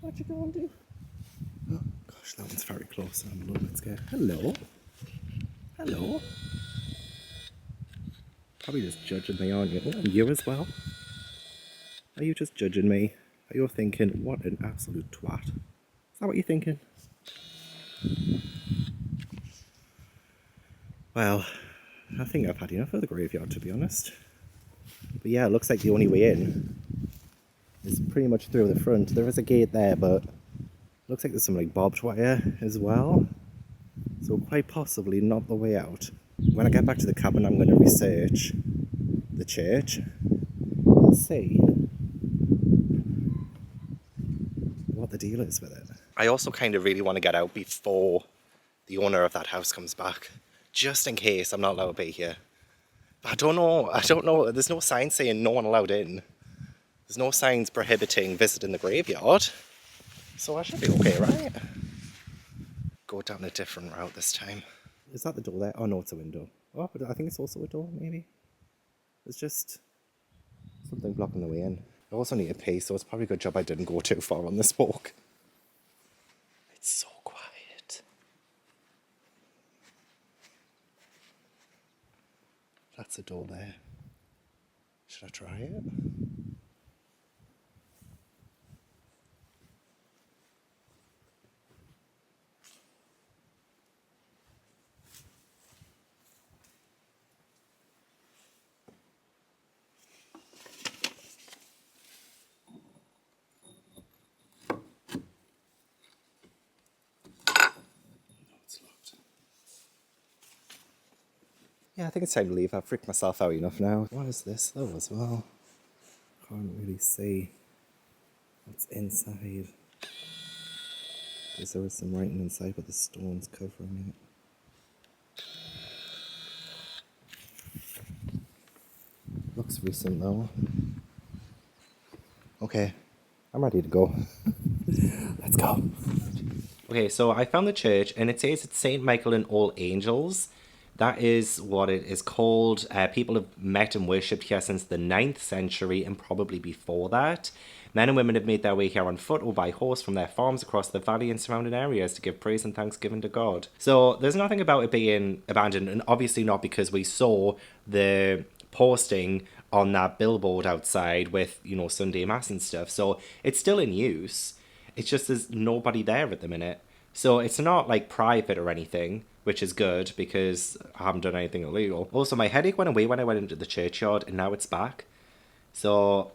What you gonna do? Oh gosh, that one's very close. I'm a little bit scared. Hello. Hello. Probably just judging me, aren't you? Oh, and you as well? Are you just judging me? Are you thinking, what an absolute twat? Is that what you're thinking? Well, I think I've had enough of the graveyard, to be honest. But yeah, it looks like the only way in is pretty much through the front. There is a gate there, but looks like there's some like barbed wire as well. So quite possibly not the way out. When I get back to the cabin, I'm going to research the church and see what the deal is with it. I also kind of really want to get out before the owner of that house comes back, just in case I'm not allowed to be here. But I don't know, there's no sign saying no one allowed in. There's no signs prohibiting visiting the graveyard. So I should be okay, right? Go down a different route this time. Is that the door there? Oh no, it's a window. Oh, but I think it's also a door, maybe. There's just something blocking the way in. I also need to pee, so it's probably a good job I didn't go too far on this walk. It's so quiet. That's a door there. Should I try it? Yeah, I think it's time to leave. I've freaked myself out enough now. What is this though as well? Can't really see what's inside. Because there was some writing inside, but the stone's covering it. Looks recent though. Okay, I'm ready to go. Let's go. Okay, so I found the church and it says it's St. Michael and All Angels. That is what it is called. People have met and worshipped here since the 9th century and probably before that. Men and women have made their way here on foot or by horse from their farms across the valley and surrounding areas to give praise and thanksgiving to God. So there's nothing about it being abandoned, and obviously not because we saw the posting on that billboard outside with, you know, Sunday Mass and stuff. So it's still in use. It's just there's nobody there at the minute. So it's not like private or anything, which is good because I haven't done anything illegal. Also, my headache went away when I went into the churchyard and now it's back. So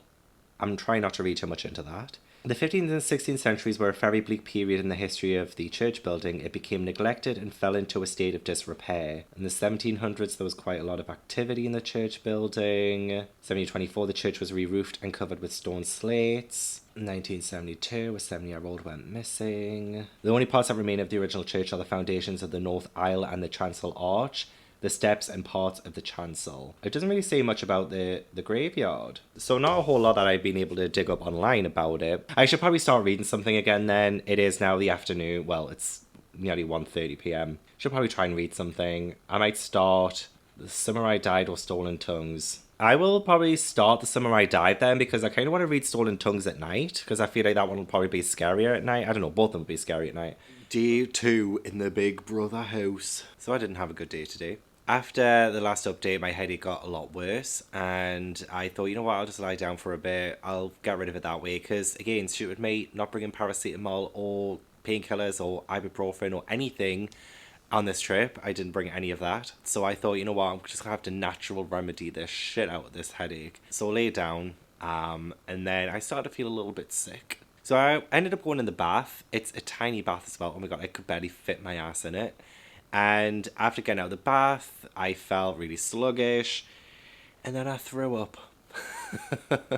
I'm trying not to read too much into that. The 15th and 16th centuries were a very bleak period in the history of the church building. It became neglected and fell into a state of disrepair. In the 1700s, there was quite a lot of activity in the church building. 1724, the church was re-roofed and covered with stone slates. 1972, a 7-year-old went missing. The only parts that remain of the original church are the foundations of the north aisle and the chancel arch, the steps and parts of the chancel. It doesn't really say much about the graveyard. So not a whole lot that I've been able to dig up online about it. I should probably start reading something again then. It is now the afternoon. Well, it's nearly 1:30 p.m. Should probably try and read something. I might start The Samurai Died or Stolen Tongues. I will probably start The Samurai Died then because I kind of want to read Stolen Tongues at night because I feel like that one will probably be scarier at night. I don't know, both of them will be scary at night. Day 2 in the Big Brother house. So I didn't have a good day today. After the last update, my headache got a lot worse, and I thought, you know what, I'll just lie down for a bit. I'll get rid of it that way, because, again, stupid me, not bringing paracetamol or painkillers or ibuprofen or anything on this trip. I didn't bring any of that. So I thought, you know what, I'm just going to have to natural remedy this shit out of this headache. So I lay down, and then I started to feel a little bit sick. So I ended up going in the bath. It's a tiny bath as well. Oh my god, I could barely fit my ass in it. And after getting out of the bath, I felt really sluggish. And then I threw up.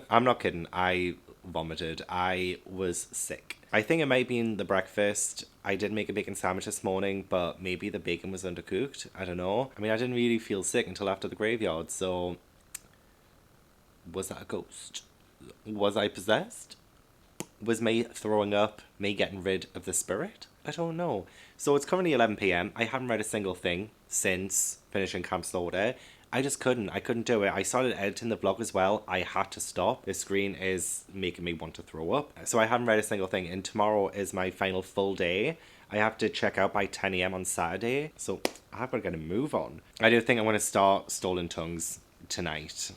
I'm not kidding. I vomited. I was sick. I think it might have been the breakfast. I did make a bacon sandwich this morning, but maybe the bacon was undercooked. I don't know. I mean, I didn't really feel sick until after the graveyard, so... Was that a ghost? Was I possessed? Was me throwing up me getting rid of the spirit? I don't know. So it's currently 11 p.m. I haven't read a single thing since finishing Camp Slaughter. I just couldn't. I couldn't do it. I started editing the vlog as well. I had to stop. This screen is making me want to throw up. So I haven't read a single thing. And tomorrow is my final full day. I have to check out by 10 a.m. on Saturday. So I've got to get a move on. I do think I want to start Stolen Tongues tonight.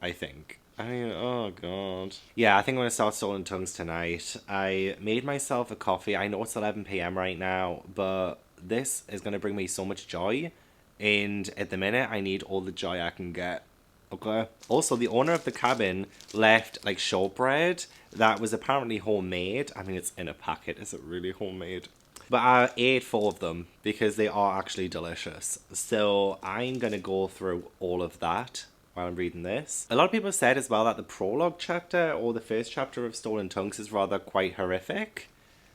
I think. Oh god. Yeah, I think I'm gonna start Stolen Tongues tonight. I made myself a coffee. I know it's 11 p.m. right now, but this is gonna bring me so much joy. And at the minute, I need all the joy I can get. Okay. Also, the owner of the cabin left like shortbread that was apparently homemade. I mean, it's in a packet. Is it really homemade? But I ate 4 of them because they are actually delicious. So I'm gonna go through all of that while I'm reading this. A lot of people have said as well that the prologue chapter or the first chapter of Stolen Tongues is rather quite horrific.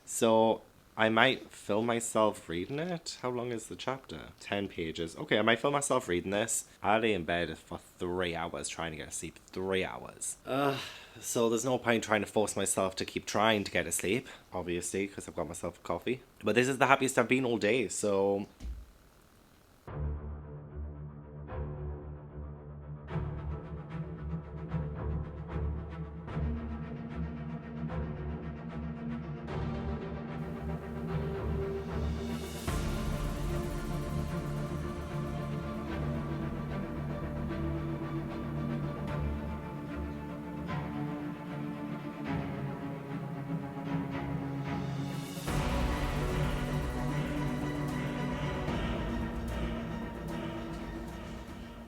So I might film myself reading it. How long is the chapter? 10 pages. Okay, I might film myself reading this. I lay in bed for 3 hours trying to get to sleep. 3 hours. So there's no point trying to force myself to keep trying to get to sleep, obviously, because I've got myself a coffee. But this is the happiest I've been all day, so...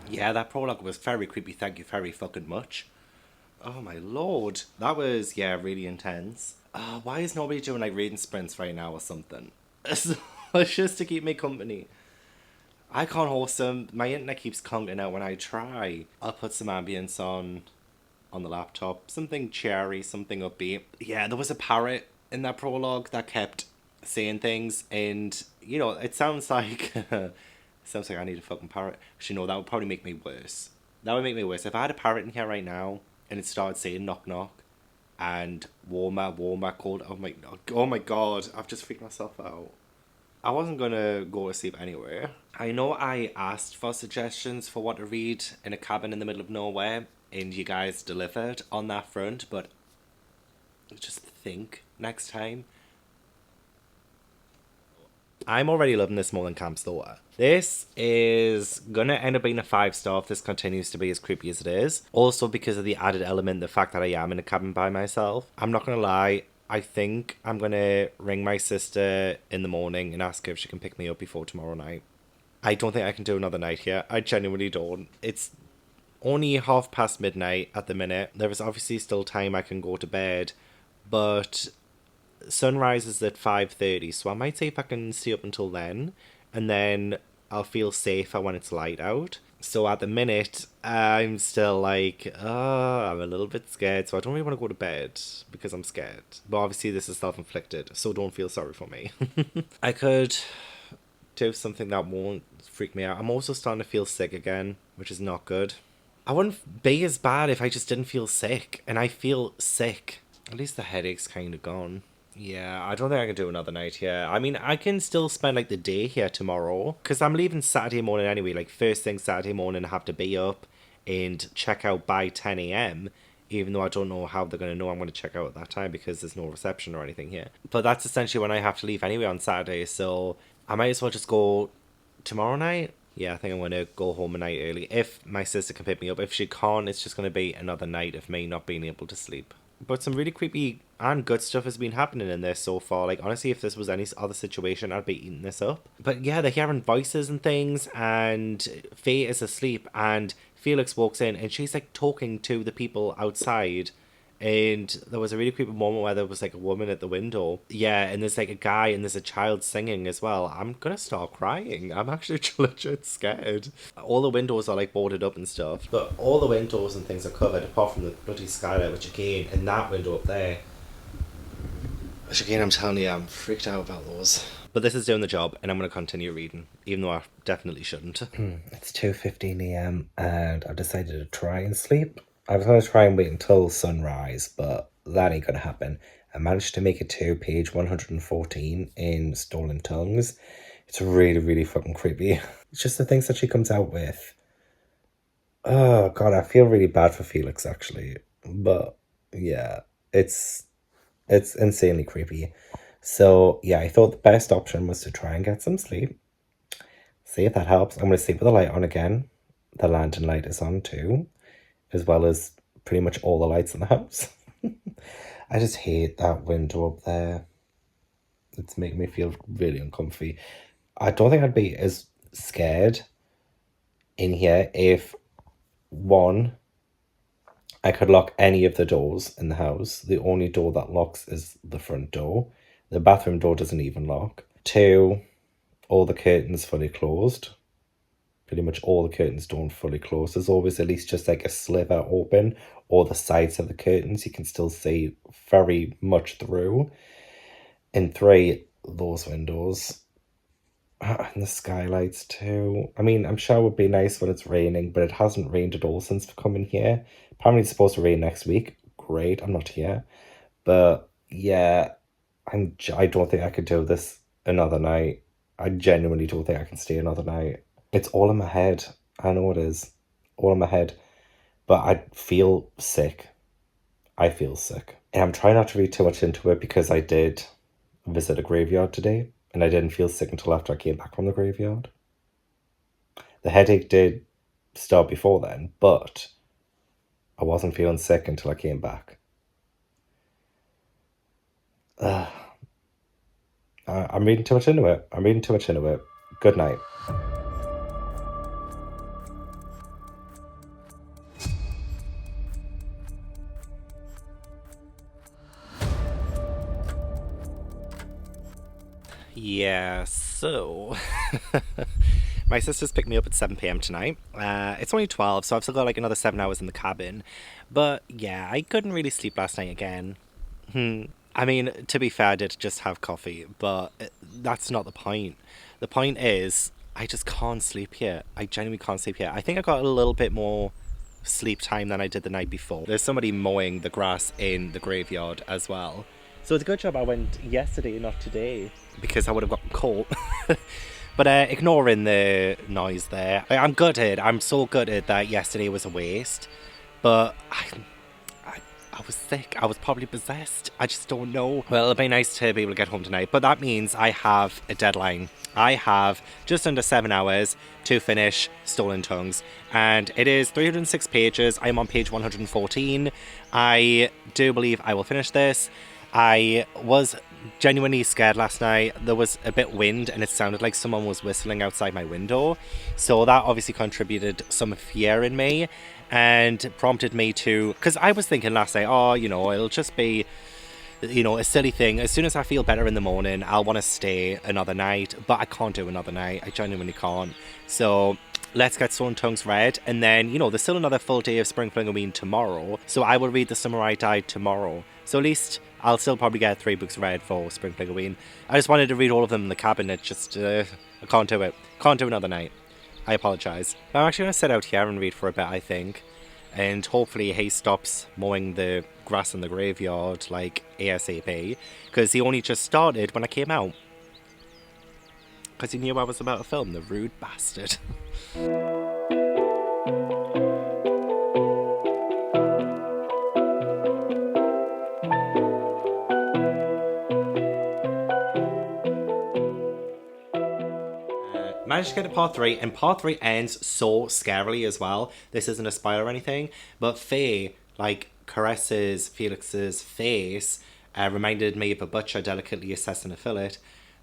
Yeah, that prologue was very creepy, thank you very fucking much. Oh my lord. That was, yeah, really intense. Why is nobody doing like reading sprints right now or something? It's just to keep me company. I can't host them. My internet keeps clunking out when I try. I'll put some ambience on the laptop. Something cheery, something upbeat. Yeah, there was a parrot in that prologue that kept saying things, and you know, it sounds like sounds like I need a fucking parrot. Actually, no, that would probably make me worse. That would make me worse. If I had a parrot in here right now and it started saying knock knock and warmer, warmer, cold. Oh my god, I've just freaked myself out. I wasn't gonna go to sleep anyway. I know I asked for suggestions for what to read in a cabin in the middle of nowhere, and you guys delivered on that front, but just think next time. I'm already loving this more than Camp Store. This is gonna end up being a 5-star if this continues to be as creepy as it is. Also because of the added element, the fact that I am in a cabin by myself. I'm not gonna lie, I think I'm gonna ring my sister in the morning and ask her if she can pick me up before tomorrow night. I don't think I can do another night here. I genuinely don't. It's only midnight at the minute. There is obviously still time I can go to bed, but sunrise is at 5:30, so I might see if I can stay up until then, and then I'll feel safer when it's light out. So at the minute, I'm still like, I'm a little bit scared, so I don't really want to go to bed because I'm scared. But obviously this is self-inflicted, so don't feel sorry for me. I could do something that won't freak me out. I'm also starting to feel sick again, which is not good. I wouldn't be as bad if I just didn't feel sick, and I feel sick. At least the headache's kind of gone. Yeah, I don't think I can do another night here. I mean, I can still spend like the day here tomorrow because I'm leaving Saturday morning anyway. Like first thing Saturday morning, I have to be up and check out by 10 a.m. Even though I don't know how they're going to know I'm going to check out at that time because there's no reception or anything here. But that's essentially when I have to leave anyway on Saturday. So I might as well just go tomorrow night. Yeah, I think I'm going to go home a night early. If my sister can pick me up. If she can't, it's just going to be another night of me not being able to sleep. But some really creepy and good stuff has been happening in this so far. Like, honestly, if this was any other situation, I'd be eating this up. But yeah, they're hearing voices and things, and Faye is asleep, and Felix walks in, and she's, like, talking to the people outside. And there was a really creepy moment where there was, like, a woman at the window. Yeah, and there's, like, a guy, and there's a child singing as well. I'm gonna start crying. I'm actually legit scared. All the windows are, like, boarded up and stuff. But all the windows and things are covered, apart from the bloody skylight, which again, and that window up there. Which again, I'm telling you, I'm freaked out about those. But this is doing the job, and I'm going to continue reading, even though I definitely shouldn't. It's 2:15 a.m, and I've decided to try and sleep. I was going to try and wait until sunrise, but that ain't going to happen. I managed to make it to page 114 in Stolen Tongues. It's really, really fucking creepy. It's just the things that she comes out with. Oh, God, I feel really bad for Felix, actually. But, yeah, it's insanely creepy. So, yeah, I thought the best option was to try and get some sleep. See if that helps. I'm going to sleep with the light on again. The lantern light is on too, as well as pretty much all the lights in the house. I just hate that window up there. It's making me feel really uncomfy. I don't think I'd be as scared in here if, one, I could lock any of the doors in the house. The only door that locks is the front door. The bathroom door doesn't even lock. Two, all the curtains fully closed. Pretty much all the curtains don't fully close. There's always at least just like a sliver open, or the sides of the curtains you can still see very much through. And three, those windows. And the skylights too. I mean, I'm sure it would be nice when it's raining, but it hasn't rained at all since coming here. Apparently it's supposed to rain next week. Great, I'm not here. But yeah, I don't think I could do this another night. I genuinely don't think I can stay another night. It's all in my head. I know it is. All in my head. But I feel sick. I feel sick. And I'm trying not to read too much into it because I did visit a graveyard today and I didn't feel sick until after I came back from the graveyard. The headache did start before then, but I wasn't feeling sick until I came back. I'm reading too much into it. Good night. Yeah, so my sister's picked me up at 7 p.m. tonight. It's only 12, so I've still got like another 7 hours in the cabin. But yeah, I couldn't really sleep last night again. I mean, to be fair, I did just have coffee, but that's not the point. The point is, I just can't sleep here. I genuinely can't sleep here. I think I got a little bit more sleep time than I did the night before. There's somebody mowing the grass in the graveyard as well. So it's a good job I went yesterday, not today, because I would have gotten caught. But ignoring the noise there, I'm gutted. I'm so gutted that yesterday was a waste. But I was sick. I was probably possessed. I just don't know. Well, it'll be nice to be able to get home tonight. But that means I have a deadline. I have just under 7 hours to finish Stolen Tongues. And it is 306 pages. I'm on page 114. I do believe I will finish this. I was genuinely scared last night. There was a bit wind and it sounded like someone was whistling outside my window. So that obviously contributed some fear in me and prompted me to... Because I was thinking last night, oh, you know, it'll just be, you know, a silly thing. As soon as I feel better in the morning, I'll want to stay another night. But I can't do another night. I genuinely can't. So... let's get Stolen Tongues read, and then, you know, there's still another full day of Spring Fling tomorrow, so I will read The Summer I Died tomorrow. So at least I'll still probably get 3 books read for Spring Fling. I just wanted to read all of them in the cabinet, just, I can't do it. Can't do another night. I apologise. I'm actually going to sit out here and read for a bit, I think, and hopefully he stops mowing the grass in the graveyard, like, ASAP, because he only just started when I came out. Because he knew I was about to film, the rude bastard. Managed to get to part 3, and part 3 ends so scarily as well. This isn't a spoiler or anything, but Faye, like, caresses Felix's face, reminded me of a butcher delicately assessing a fillet.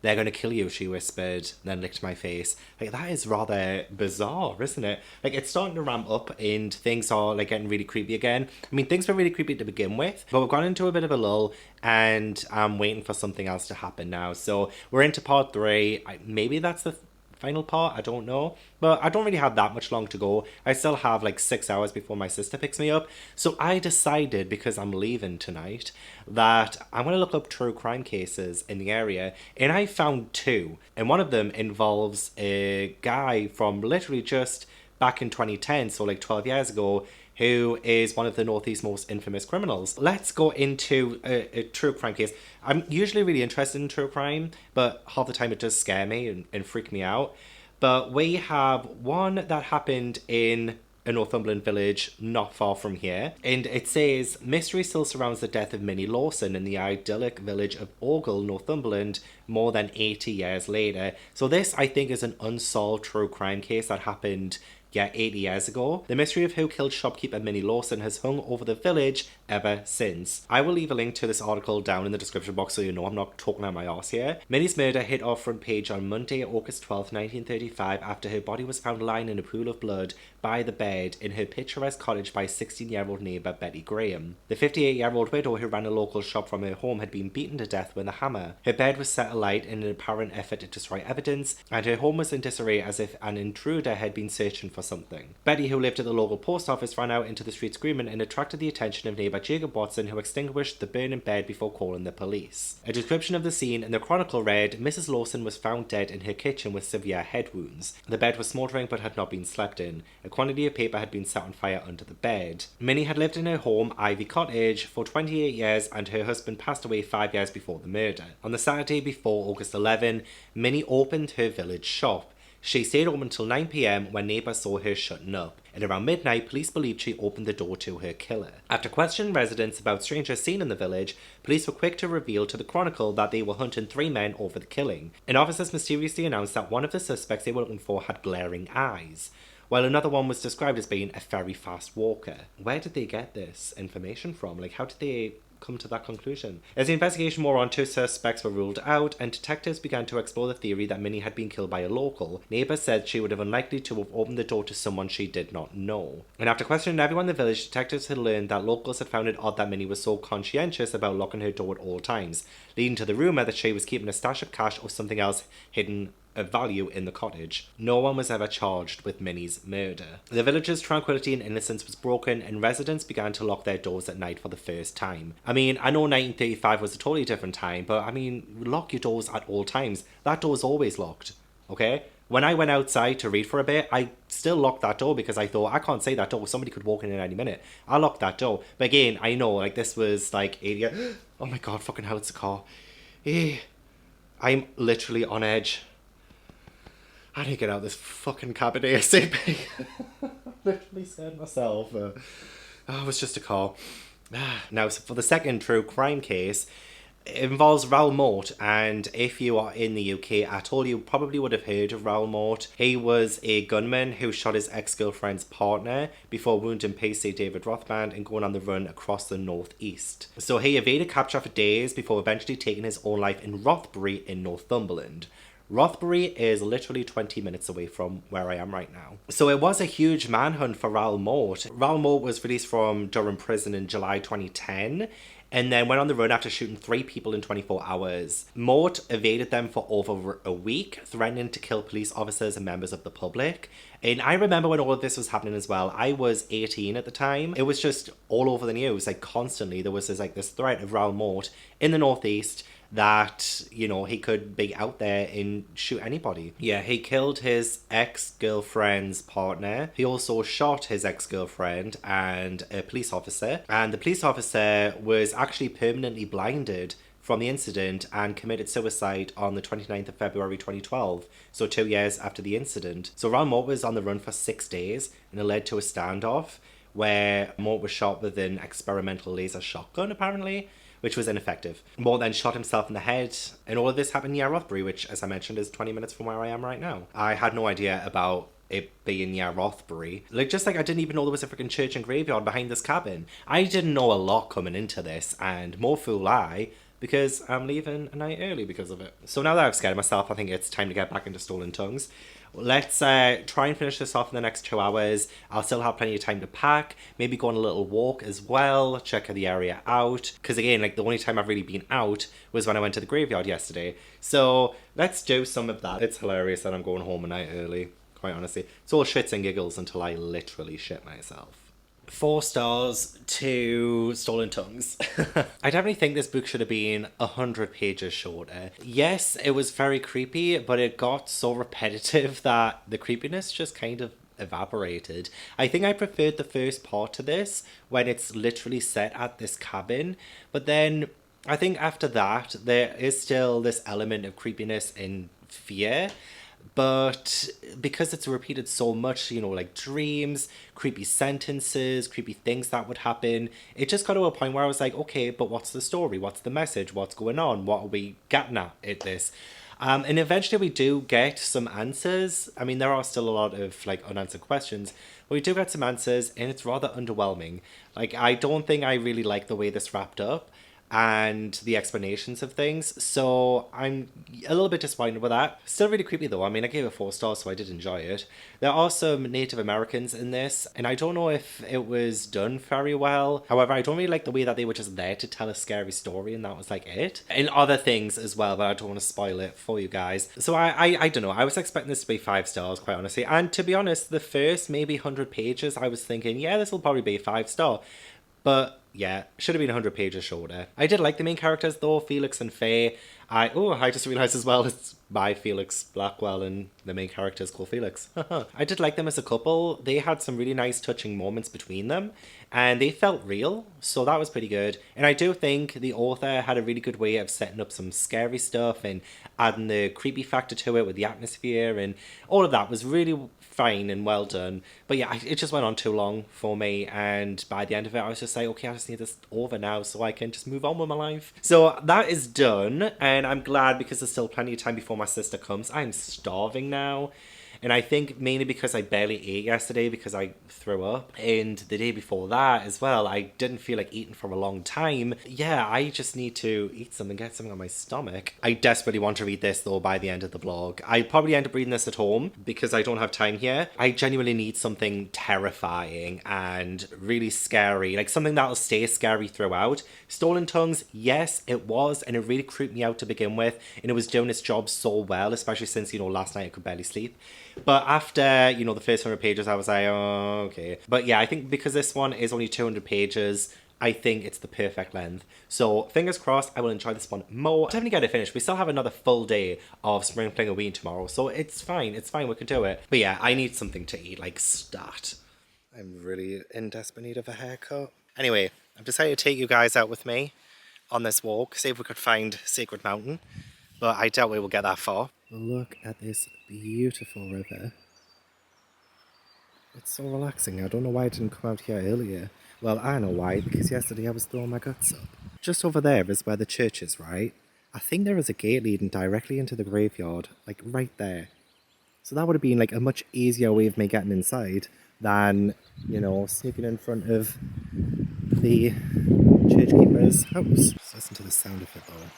They're going to kill you, she whispered, then licked my face. Like, that is rather bizarre, isn't it? Like, it's starting to ramp up and things are, like, getting really creepy again. I mean, things were really creepy to begin with, but we've gone into a bit of a lull and I'm waiting for something else to happen now. So we're into part 3. Maybe that's the final part, I don't know, but I don't really have that much long to go. I still have like 6 hours before my sister picks me up, so I decided, because I'm leaving tonight, that I'm going to look up true crime cases in the area, and I found 2, and one of them involves a guy from literally just back in 2010, so like 12 years ago, who is one of the Northeast's most infamous criminals. Let's go into a true crime case. I'm usually really interested in true crime, but half the time it does scare me and freak me out. But we have one that happened in a Northumberland village not far from here. And it says, mystery still surrounds the death of Minnie Lawson in the idyllic village of Ogle, Northumberland, more than 80 years later. So this, I think, is an unsolved true crime case that happened yet 80 years ago. The mystery of who killed shopkeeper Minnie Lawson has hung over the village ever since. I will leave a link to this article down in the description box so you know I'm not talking out my arse here. Minnie's murder hit our front page on Monday, August 12th, 1935, after her body was found lying in a pool of blood by the bed in her picturesque cottage by 16-year-old neighbour Betty Graham. The 58-year-old widow who ran a local shop from her home had been beaten to death with a hammer. Her bed was set alight in an apparent effort to destroy evidence, and her home was in disarray as if an intruder had been searching for something. Betty, who lived at the local post office, ran out into the street screaming and attracted the attention of neighbour Jacob Watson, who extinguished the burning bed before calling the police. A description of the scene in the Chronicle read, Mrs. Lawson was found dead in her kitchen with severe head wounds. The bed was smouldering but had not been slept in. A quantity of paper had been set on fire under the bed. Minnie had lived in her home, Ivy Cottage, for 28 years, and her husband passed away 5 years before the murder. On the Saturday before August 11, Minnie opened her village shop. She stayed open until 9 p.m. when neighbours saw her shutting up. At around midnight, police believed she opened the door to her killer. After questioning residents about strangers seen in the village, police were quick to reveal to the Chronicle that they were hunting 3 men over the killing. And officers mysteriously announced that one of the suspects they were looking for had glaring eyes, while another one was described as being a very fast walker. Where did they get this information from? Like, how did they come to that conclusion? As the investigation wore on, 2 suspects were ruled out, and detectives began to explore the theory that Minnie had been killed by a local. Neighbours said she would have unlikely to have opened the door to someone she did not know. And after questioning everyone in the village, detectives had learned that locals had found it odd that Minnie was so conscientious about locking her door at all times, leading to the rumour that she was keeping a stash of cash or something else hidden of value in the cottage. No one was ever charged with Minnie's murder. The village's tranquility and innocence was broken, and residents began to lock their doors at night for the first time. I mean, I know 1935 was a totally different time, but I mean, lock your doors at all times. That door's always locked, okay? When I went outside to read for a bit, I still locked that door because I thought, I can't say that door, somebody could walk in at any minute. I locked that door. But again, I know, like, this was like 80. Oh my god, fucking hell, it's a car. I'm literally on edge. I need to get out of this fucking cabin ASAP. I literally scared myself. It was just a call. Now, so for the second true crime case, it involves Raoul Mort, and if you are in the UK at all, you probably would have heard of Raoul Mort. He was a gunman who shot his ex-girlfriend's partner before wounding PC David Rothband and going on the run across the northeast. So he evaded capture for days before eventually taking his own life in Rothbury in Northumberland. Rothbury is literally 20 minutes away from where I am right now. So it was a huge manhunt for Raoul Mort. Raoul Mort was released from Durham Prison in July 2010 and then went on the run after shooting 3 people in 24 hours. Mort evaded them for over a week, threatening to kill police officers and members of the public. And I remember when all of this was happening as well. I was 18 at the time. It was just all over the news, like constantly. There was this threat of Raoul Mort in the northeast that, you know, he could be out there and shoot anybody. Yeah, he killed his ex-girlfriend's partner. He also shot his ex-girlfriend and a police officer. And the police officer was actually permanently blinded from the incident and committed suicide on the 29th of February 2012, so 2 years after the incident. So Raoul Mort was on the run for 6 days, and it led to a standoff where Mort was shot with an experimental laser shotgun, apparently, which was ineffective. Mort then shot himself in the head, and all of this happened near Rothbury, which, as I mentioned, is 20 minutes from where I am right now. I had no idea about it being near Rothbury. I didn't even know there was a freaking church and graveyard behind this cabin. I didn't know a lot coming into this, and more fool I, because I'm leaving a night early because of it. So now that I've scared myself, I think it's time to get back into Stolen Tongues. Let's try and finish this off in the next 2 hours. I'll still have plenty of time to pack, maybe go on a little walk as well, check the area out. Because again, the only time I've really been out was when I went to the graveyard yesterday. So let's do some of that. It's hilarious that I'm going home a night early, quite honestly. It's all shits and giggles until I literally shit myself. 4 stars to Stolen Tongues. I definitely think this book should have been 100 pages shorter. Yes, it was very creepy, but it got so repetitive that the creepiness just kind of evaporated. I think I preferred the first part to this, when it's literally set at this cabin, but then I think after that, there is still this element of creepiness and fear. But because it's repeated so much, dreams, creepy sentences, creepy things that would happen, it just got to a point where I was like, okay, but what's the story? What's the message? What's going on? What are we getting at this? And eventually we do get some answers. I mean, there are still a lot of like unanswered questions, but we do get some answers, and it's rather underwhelming. Like, I don't think I really like the way this wrapped up and the explanations of things. So I'm a little bit disappointed with that. Still really creepy though. I mean, I gave it 4 stars, so I did enjoy it. There are some Native Americans in this, and I don't know if it was done very well. However, I don't really like the way that they were just there to tell a scary story, and that was like it. And other things as well, but I don't want to spoil it for you guys. So I don't know. I was expecting this to be 5 stars, quite honestly. And to be honest, the first maybe 100 pages, I was thinking, yeah, this will probably be a 5 star. But yeah, should have been 100 pages shorter. I did like the main characters though, Felix and Faye. I just realised as well it's by Felix Blackwell and the main character is called Felix. I did like them as a couple. They had some really nice touching moments between them and they felt real, so that was pretty good. And I do think the author had a really good way of setting up some scary stuff and adding the creepy factor to it with the atmosphere, and all of that was really fine and well done. But yeah, it just went on too long for me, and by the end of it I was just like, okay, I just need this over now so I can just move on with my life. So that is done, and I'm glad because there's still plenty of time before my sister comes. I'm starving now. And I think mainly because I barely ate yesterday because I threw up. And the day before that as well, I didn't feel like eating for a long time. Yeah, I just need to eat something, get something on my stomach. I desperately want to read this though by the end of the vlog. I'll probably end up reading this at home because I don't have time here. I genuinely need something terrifying and really scary. Like something that'll stay scary throughout. Stolen Tongues, yes, it was. And it really creeped me out to begin with. And it was doing its job so well, especially since, last night I could barely sleep. But after, the first 100 pages, I was like, oh, okay. But yeah, I think because this one is only 200 pages, I think it's the perfect length. So fingers crossed, I will enjoy this one more. Definitely get it finished. We still have another full day of Spring Fling Halloween tomorrow, so it's fine. It's fine, we can do it. But yeah, I need something to eat, like stat. I'm really in desperate need of a haircut. Anyway, I've decided to take you guys out with me on this walk, see if we could find Sacred Mountain. But I doubt we will get that far. Look at this beautiful river. It's so relaxing. I don't know why I didn't come out here earlier. Well, I know why, because yesterday I was throwing my guts up. Just over there is where the church is, right? I think there is a gate leading directly into the graveyard, like right there. So that would have been like a much easier way of me getting inside than, sneaking in front of the church keeper's house. Just listen to the sound of it though.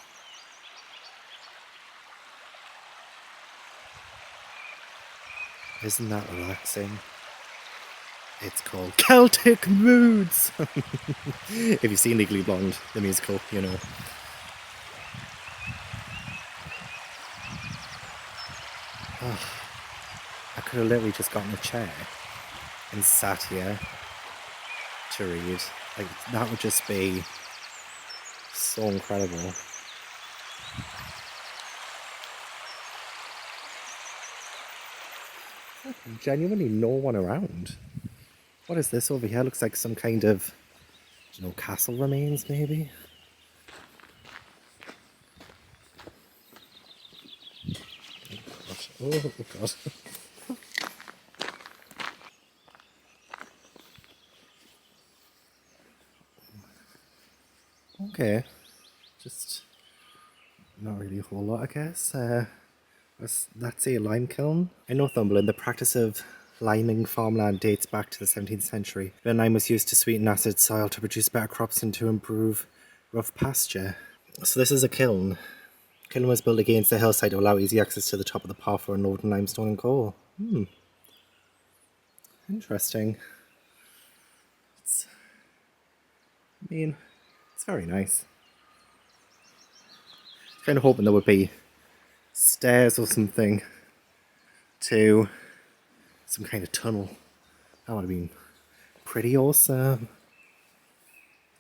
Isn't that relaxing? It's called Celtic Moods! If you've seen Legally Blonde, the musical, Oh, I could have literally just gotten a chair and sat here to read. Like, that would just be so incredible. Genuinely no one around. What is this over here? Looks like some kind of, castle remains maybe? Oh god. Okay. Just not really a whole lot, I guess. That's a lime kiln. In Northumberland, the practice of liming farmland dates back to the 17th century. The lime was used to sweeten acid soil to produce better crops and to improve rough pasture. So this is a kiln. The kiln was built against the hillside to allow easy access to the top of the path for unloading limestone and coal. Interesting. It's very nice. Kind of hoping there would be stairs or something to some kind of tunnel. That would have been pretty awesome.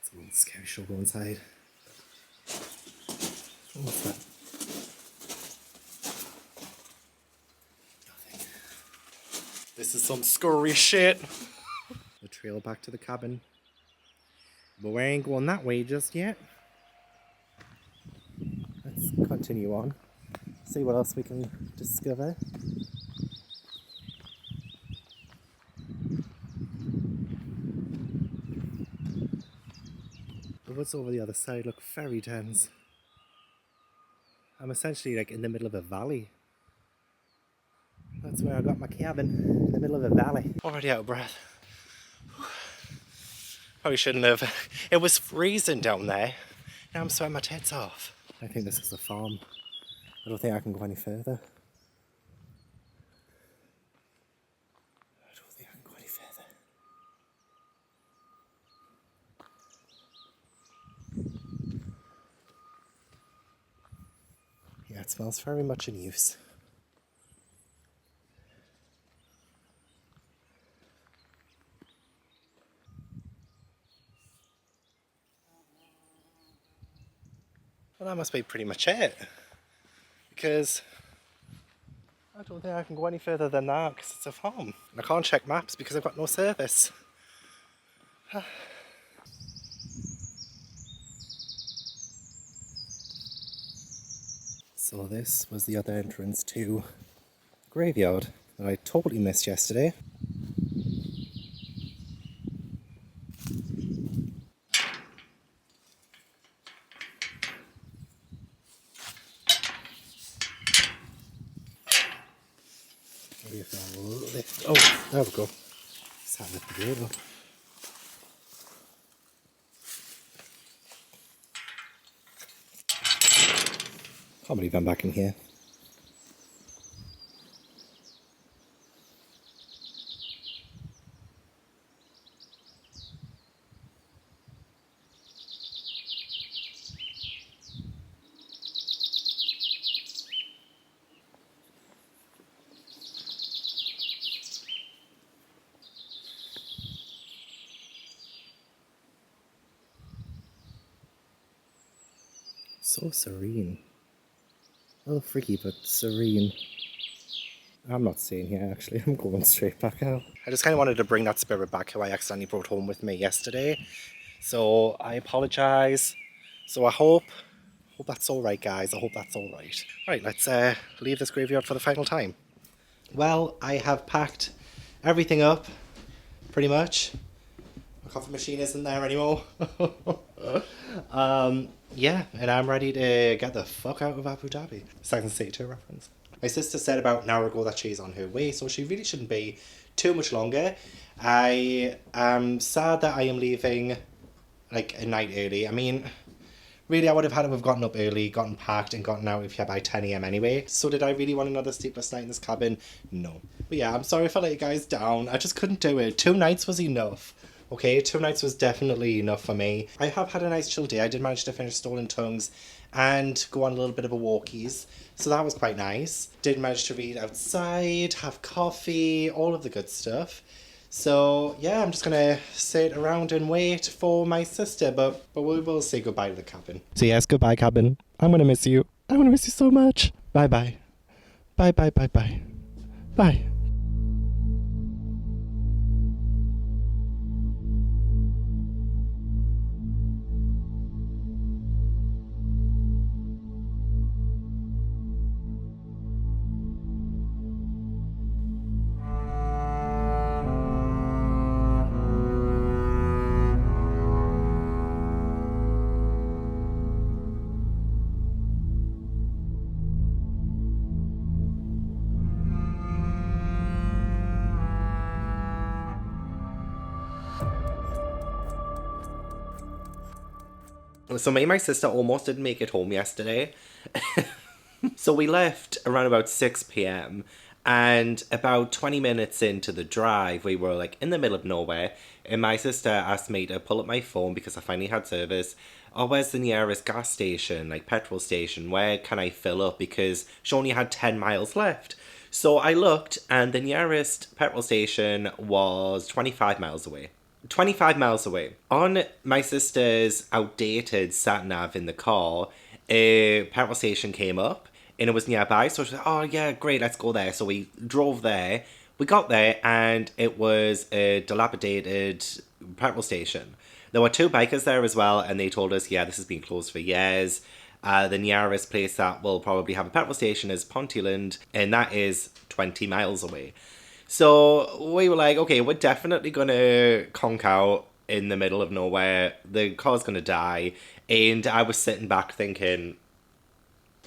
It's a little scary. She'll go inside. What's that? Nothing. This is some scurry shit. The trail back to the cabin. But we ain't going that way just yet. Let's continue on. See what else we can discover. The woods over the other side look very dense. I'm essentially like in the middle of a valley. That's where I got my cabin, in the middle of a valley. Already out of breath. Probably shouldn't have. It was freezing down there. Now I'm sweating my tits off. I think this is the farm. I don't think I can go any further. I don't think I can go any further. Yeah, it smells very much in use. Well, that must be pretty much it. Because I don't think I can go any further than that because it's a farm. And I can't check maps because I've got no service. So this was the other entrance to graveyard that I totally missed yesterday. Maybe if I will lift. Oh, there we go. Just had to lift the gate up. Can't believe I'm back in here. So serene. A little freaky, but serene. I'm not staying here actually, I'm going straight back out. I just kind of wanted to bring that spirit back who I accidentally brought home with me yesterday. So I apologise. So I hope that's alright guys, I hope that's alright. Right, let's leave this graveyard for the final time. Well, I have packed everything up, pretty much. My coffee machine isn't there anymore. Yeah, and I'm ready to get the fuck out of Abu Dhabi. Second City 2 reference. My sister said about an hour ago that she's on her way, so she really shouldn't be too much longer. I am sad that I am leaving like a night early. I mean, really I would have had to have gotten up early, gotten packed and gotten out of here by 10 AM anyway. So did I really want another sleepless night in this cabin? No. But yeah, I'm sorry if I let you guys down. I just couldn't do it. 2 nights was enough. Okay, 2 nights was definitely enough for me. I have had a nice chill day. I did manage to finish Stolen Tongues and go on a little bit of a walkies. So that was quite nice. Did manage to read outside, have coffee, all of the good stuff. So yeah, I'm just gonna sit around and wait for my sister, but we will say goodbye to the cabin. So yes, goodbye cabin. I'm gonna miss you. I'm gonna miss you so much. Bye bye. Bye bye bye bye. Bye. So me and my sister almost didn't make it home yesterday. So we left around about 6 p.m. and about 20 minutes into the drive, we were like in the middle of nowhere. And my sister asked me to pull up my phone because I finally had service. Oh, where's the nearest gas station, like petrol station? Where can I fill up? Because she only had 10 miles left. So I looked and the nearest petrol station was 25 miles away. 25 miles away. On my sister's outdated sat-nav in the car, a petrol station came up and it was nearby. So she said, oh yeah, great, let's go there. So we drove there. We got there and it was a dilapidated petrol station. There were 2 bikers there as well and they told us, yeah, this has been closed for years. The nearest place that will probably have a petrol station is Pontyland and that is 20 miles away. So we were like, okay, we're definitely going to conk out in the middle of nowhere. The car's going to die. And I was sitting back thinking,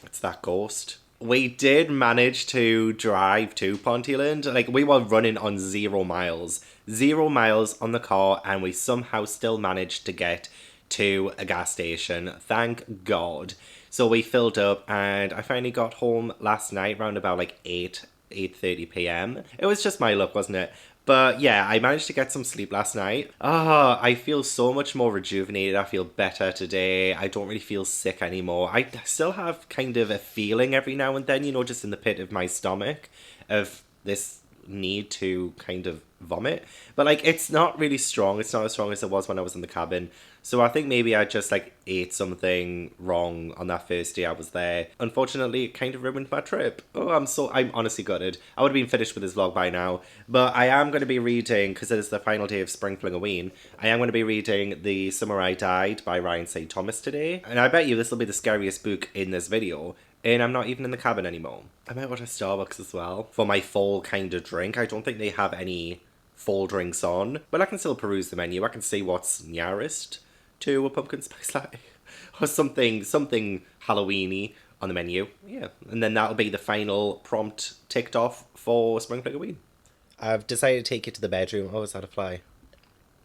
It's that ghost. We did manage to drive to Pontyland. Like, we were running on 0 miles. 0 miles on the car, and we somehow still managed to get to a gas station. Thank God. So we filled up, and I finally got home last night around about like 8:30 p.m. It was just my luck, wasn't it? But yeah, I managed to get some sleep last night. I feel so much more rejuvenated. I feel better today. I don't really feel sick anymore. I still have kind of a feeling every now and then, you know, just in the pit of my stomach of this need to kind of vomit. But like, it's not really strong. It's not as strong as it was when I was in the cabin. So I think maybe I just like ate something wrong on that first day I was there. Unfortunately, it kind of ruined my trip. I'm honestly gutted. I would have been finished with this vlog by now. But I am going to be reading, because it is the final day of Spring Fling Halloween, I am going to be reading The Summer I Died by Ryan St. Thomas today. And I bet you this will be the scariest book in this video. And I'm not even in the cabin anymore. I might go to Starbucks as well for my fall kind of drink. I don't think they have any fall drinks on, but I can still peruse the menu. I can see what's nearest to a pumpkin spice latte or something Halloweeny on the menu. Yeah, and then that'll be the final prompt ticked off for Spring Fling Halloween. I've decided to take it to the bedroom. Oh, is that a fly?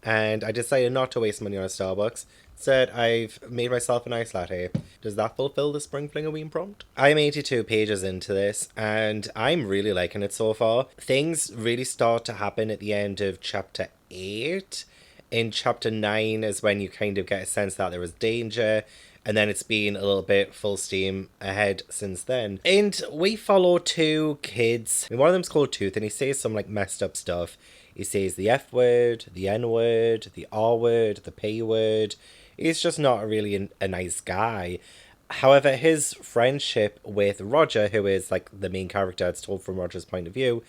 And I decided not to waste money on a Starbucks. Instead, I've made myself an iced latte. Does that fulfill the Spring Fling Halloween prompt? I'm 82 pages into this, and I'm really liking it so far. Things really start to happen at the end of chapter 8. In chapter 9 is when you kind of get a sense that there was danger, and then it's been a little bit full steam ahead since then. And we follow 2 kids. I mean, one of them's called Tooth, and he says some like messed up stuff. He says the F word, the N word, the R word, the P word. He's just not really a nice guy. However, his friendship with Roger, who is like the main character, it's told from Roger's point of view,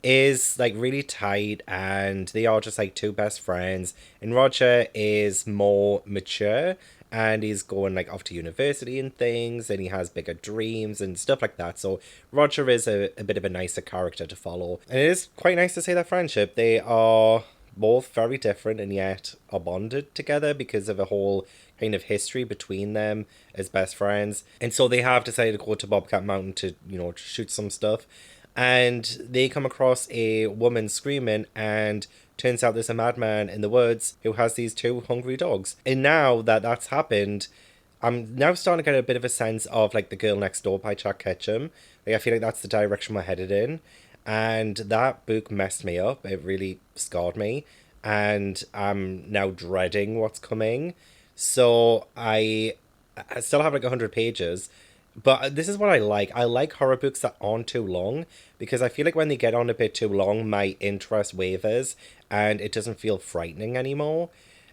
is like really tight, and they are just like 2 best friends. And Roger is more mature, and he's going like off to university and things, and he has bigger dreams and stuff like that. So Roger is a bit of a nicer character to follow. And it is quite nice to see their friendship. They are both very different and yet are bonded together because of a whole kind of history between them as best friends. And so they have decided to go to Bobcat Mountain to, you know, shoot some stuff. And they come across a woman screaming, and turns out there's a madman in the woods who has these 2 hungry dogs. And now that that's happened, I'm now starting to get a bit of a sense of like The Girl Next Door by Jack Ketchum. Like, I feel like that's the direction we're headed in. And that book messed me up. It really scarred me. And I'm now dreading what's coming. So I still have like 100 pages. But this is what I like. I like horror books that aren't too long, because I feel like when they get on a bit too long, my interest wavers and it doesn't feel frightening anymore.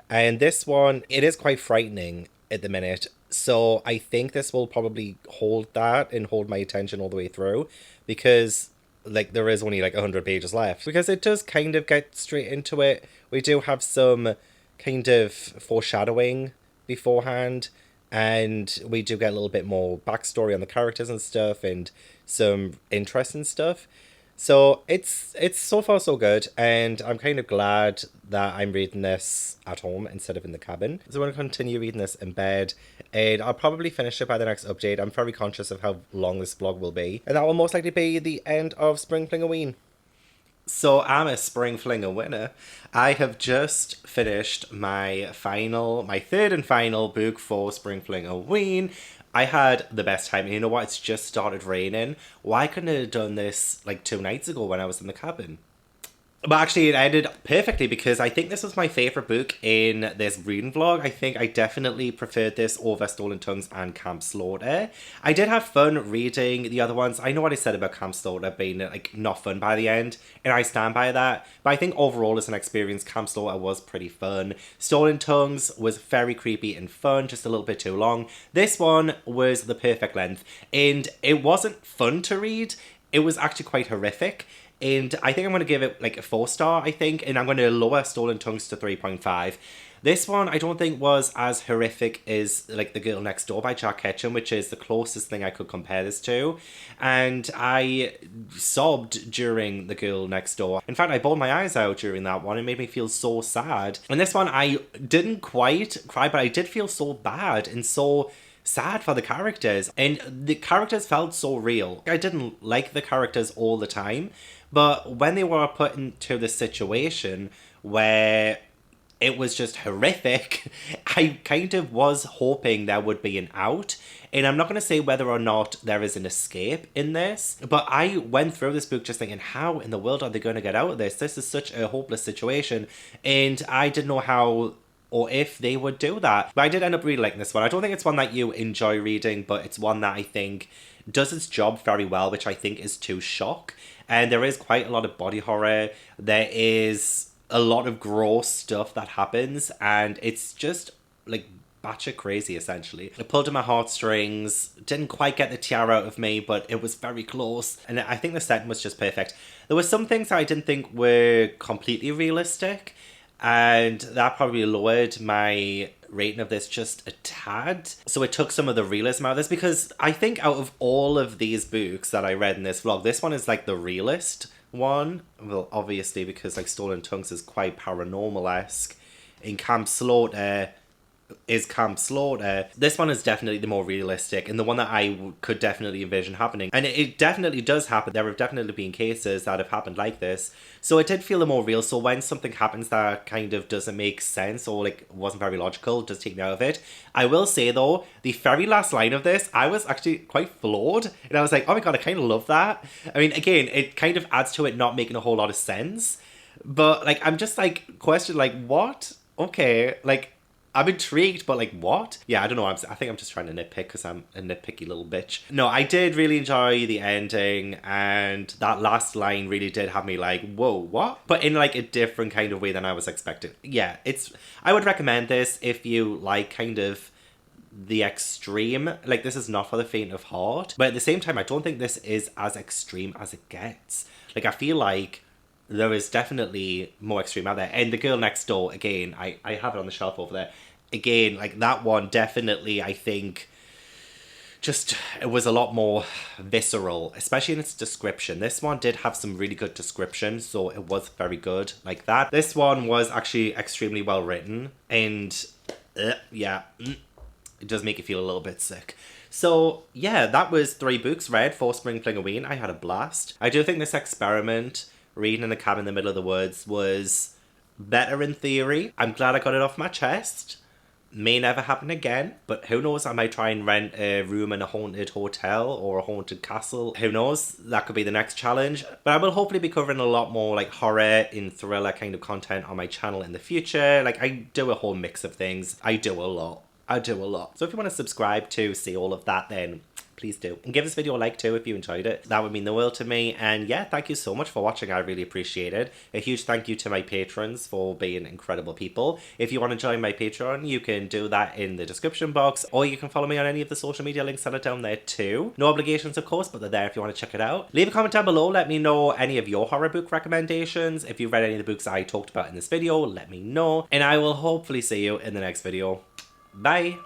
And this one, it is quite frightening at the minute. So I think this will probably hold that and hold my attention all the way through, because like there is only like 100 pages left, because it does kind of get straight into it. We do have some kind of foreshadowing beforehand, and we do get a little bit more backstory on the characters and stuff, and some interesting stuff. So it's so far so good, and I'm kind of glad that I'm reading this at home instead of in the cabin. So I'm going to continue reading this in bed, and I'll probably finish it by the next update. I'm very conscious of how long this vlog will be, and that will most likely be the end of Spring Fling Halloween. So I'm a Spring Flinger winner. I have just finished my 3rd and final book for Spring Fling Halloween. I had the best time. You know what? It's just started raining. Why couldn't I have done this like 2 nights ago when I was in the cabin? But actually, it ended perfectly, because I think this was my favourite book in this reading vlog. I think I definitely preferred this over Stolen Tongues and Camp Slaughter. I did have fun reading the other ones. I know what I said about Camp Slaughter being like not fun by the end, and I stand by that. But I think overall as an experience, Camp Slaughter was pretty fun. Stolen Tongues was very creepy and fun, just a little bit too long. This one was the perfect length, and it wasn't fun to read. It was actually quite horrific. And I think I'm going to give it like a 4-star, I think. And I'm going to lower Stolen Tongues to 3.5. This one I don't think was as horrific as like The Girl Next Door by Jack Ketchum, which is the closest thing I could compare this to. And I sobbed during The Girl Next Door. In fact, I bawled my eyes out during that one. It made me feel so sad. And this one I didn't quite cry, but I did feel so bad and so sad for the characters. And the characters felt so real. I didn't like the characters all the time, but when they were put into the situation where it was just horrific, I kind of was hoping there would be an out. And I'm not going to say whether or not there is an escape in this, but I went through this book just thinking, how in the world are they going to get out of this? This is such a hopeless situation. And I didn't know how or if they would do that. But I did end up really liking this one. I don't think it's one that you enjoy reading, but it's one that I think does its job very well, which I think is to shock. And there is quite a lot of body horror. There is a lot of gross stuff that happens, and it's just like batshit crazy, essentially. It pulled at my heartstrings, didn't quite get the tear out of me, but it was very close. And I think the setting was just perfect. There were some things that I didn't think were completely realistic, and that probably lowered my rating of this just a tad. So it took some of the realism out of this, because I think out of all of these books that I read in this vlog, this one is like the realist one. Well, obviously, because like Stolen Tongues is quite paranormal-esque. In Camp Slaughter is Camp Slaughter. This one is definitely the more realistic, and the one that I could definitely envision happening. And it definitely does happen. There have definitely been cases that have happened like this. So it did feel more real. So when something happens that kind of doesn't make sense or like wasn't very logical, just take me out of it. I will say though, the very last line of this, I was actually quite floored. And I was like, oh my god, I kind of love that. I mean, again, it kind of adds to it not making a whole lot of sense. But like, I'm just like, question like, what? Okay, like, I'm intrigued, but like, what? Yeah, I don't know. I think I'm just trying to nitpick because I'm a nitpicky little bitch. No, I did really enjoy the ending, and that last line really did have me like, whoa, what? But in like a different kind of way than I was expecting. Yeah, I would recommend this if you like kind of the extreme. Like, this is not for the faint of heart, but at the same time, I don't think this is as extreme as it gets. Like, I feel like there is definitely more extreme out there. And The Girl Next Door, again, I have it on the shelf over there. Again, like, that one definitely, I think, just, it was a lot more visceral, especially in its description. This one did have some really good description, so it was very good like that. This one was actually extremely well written, and yeah, it does make you feel a little bit sick. So yeah, that was 3 books read for Spring Flingoween. I had a blast. I do think this experiment, reading in a cabin in the middle of the woods, was better in theory. I'm glad I got it off my chest. May never happen again, but who knows, I might try and rent a room in a haunted hotel or a haunted castle. Who knows, that could be the next challenge. But I will hopefully be covering a lot more like horror and thriller kind of content on my channel in the future. Like, I do a whole mix of things. I do a lot. So if you want to subscribe to see all of that, then please do. And give this video a like too if you enjoyed it. That would mean the world to me. And yeah, thank you so much for watching. I really appreciate it. A huge thank you to my patrons for being incredible people. If you want to join my Patreon, you can do that in the description box, or you can follow me on any of the social media links that are down there too. No obligations, of course, but they're there if you want to check it out. Leave a comment down below. Let me know any of your horror book recommendations. If you've read any of the books I talked about in this video, let me know. And I will hopefully see you in the next video. Bye!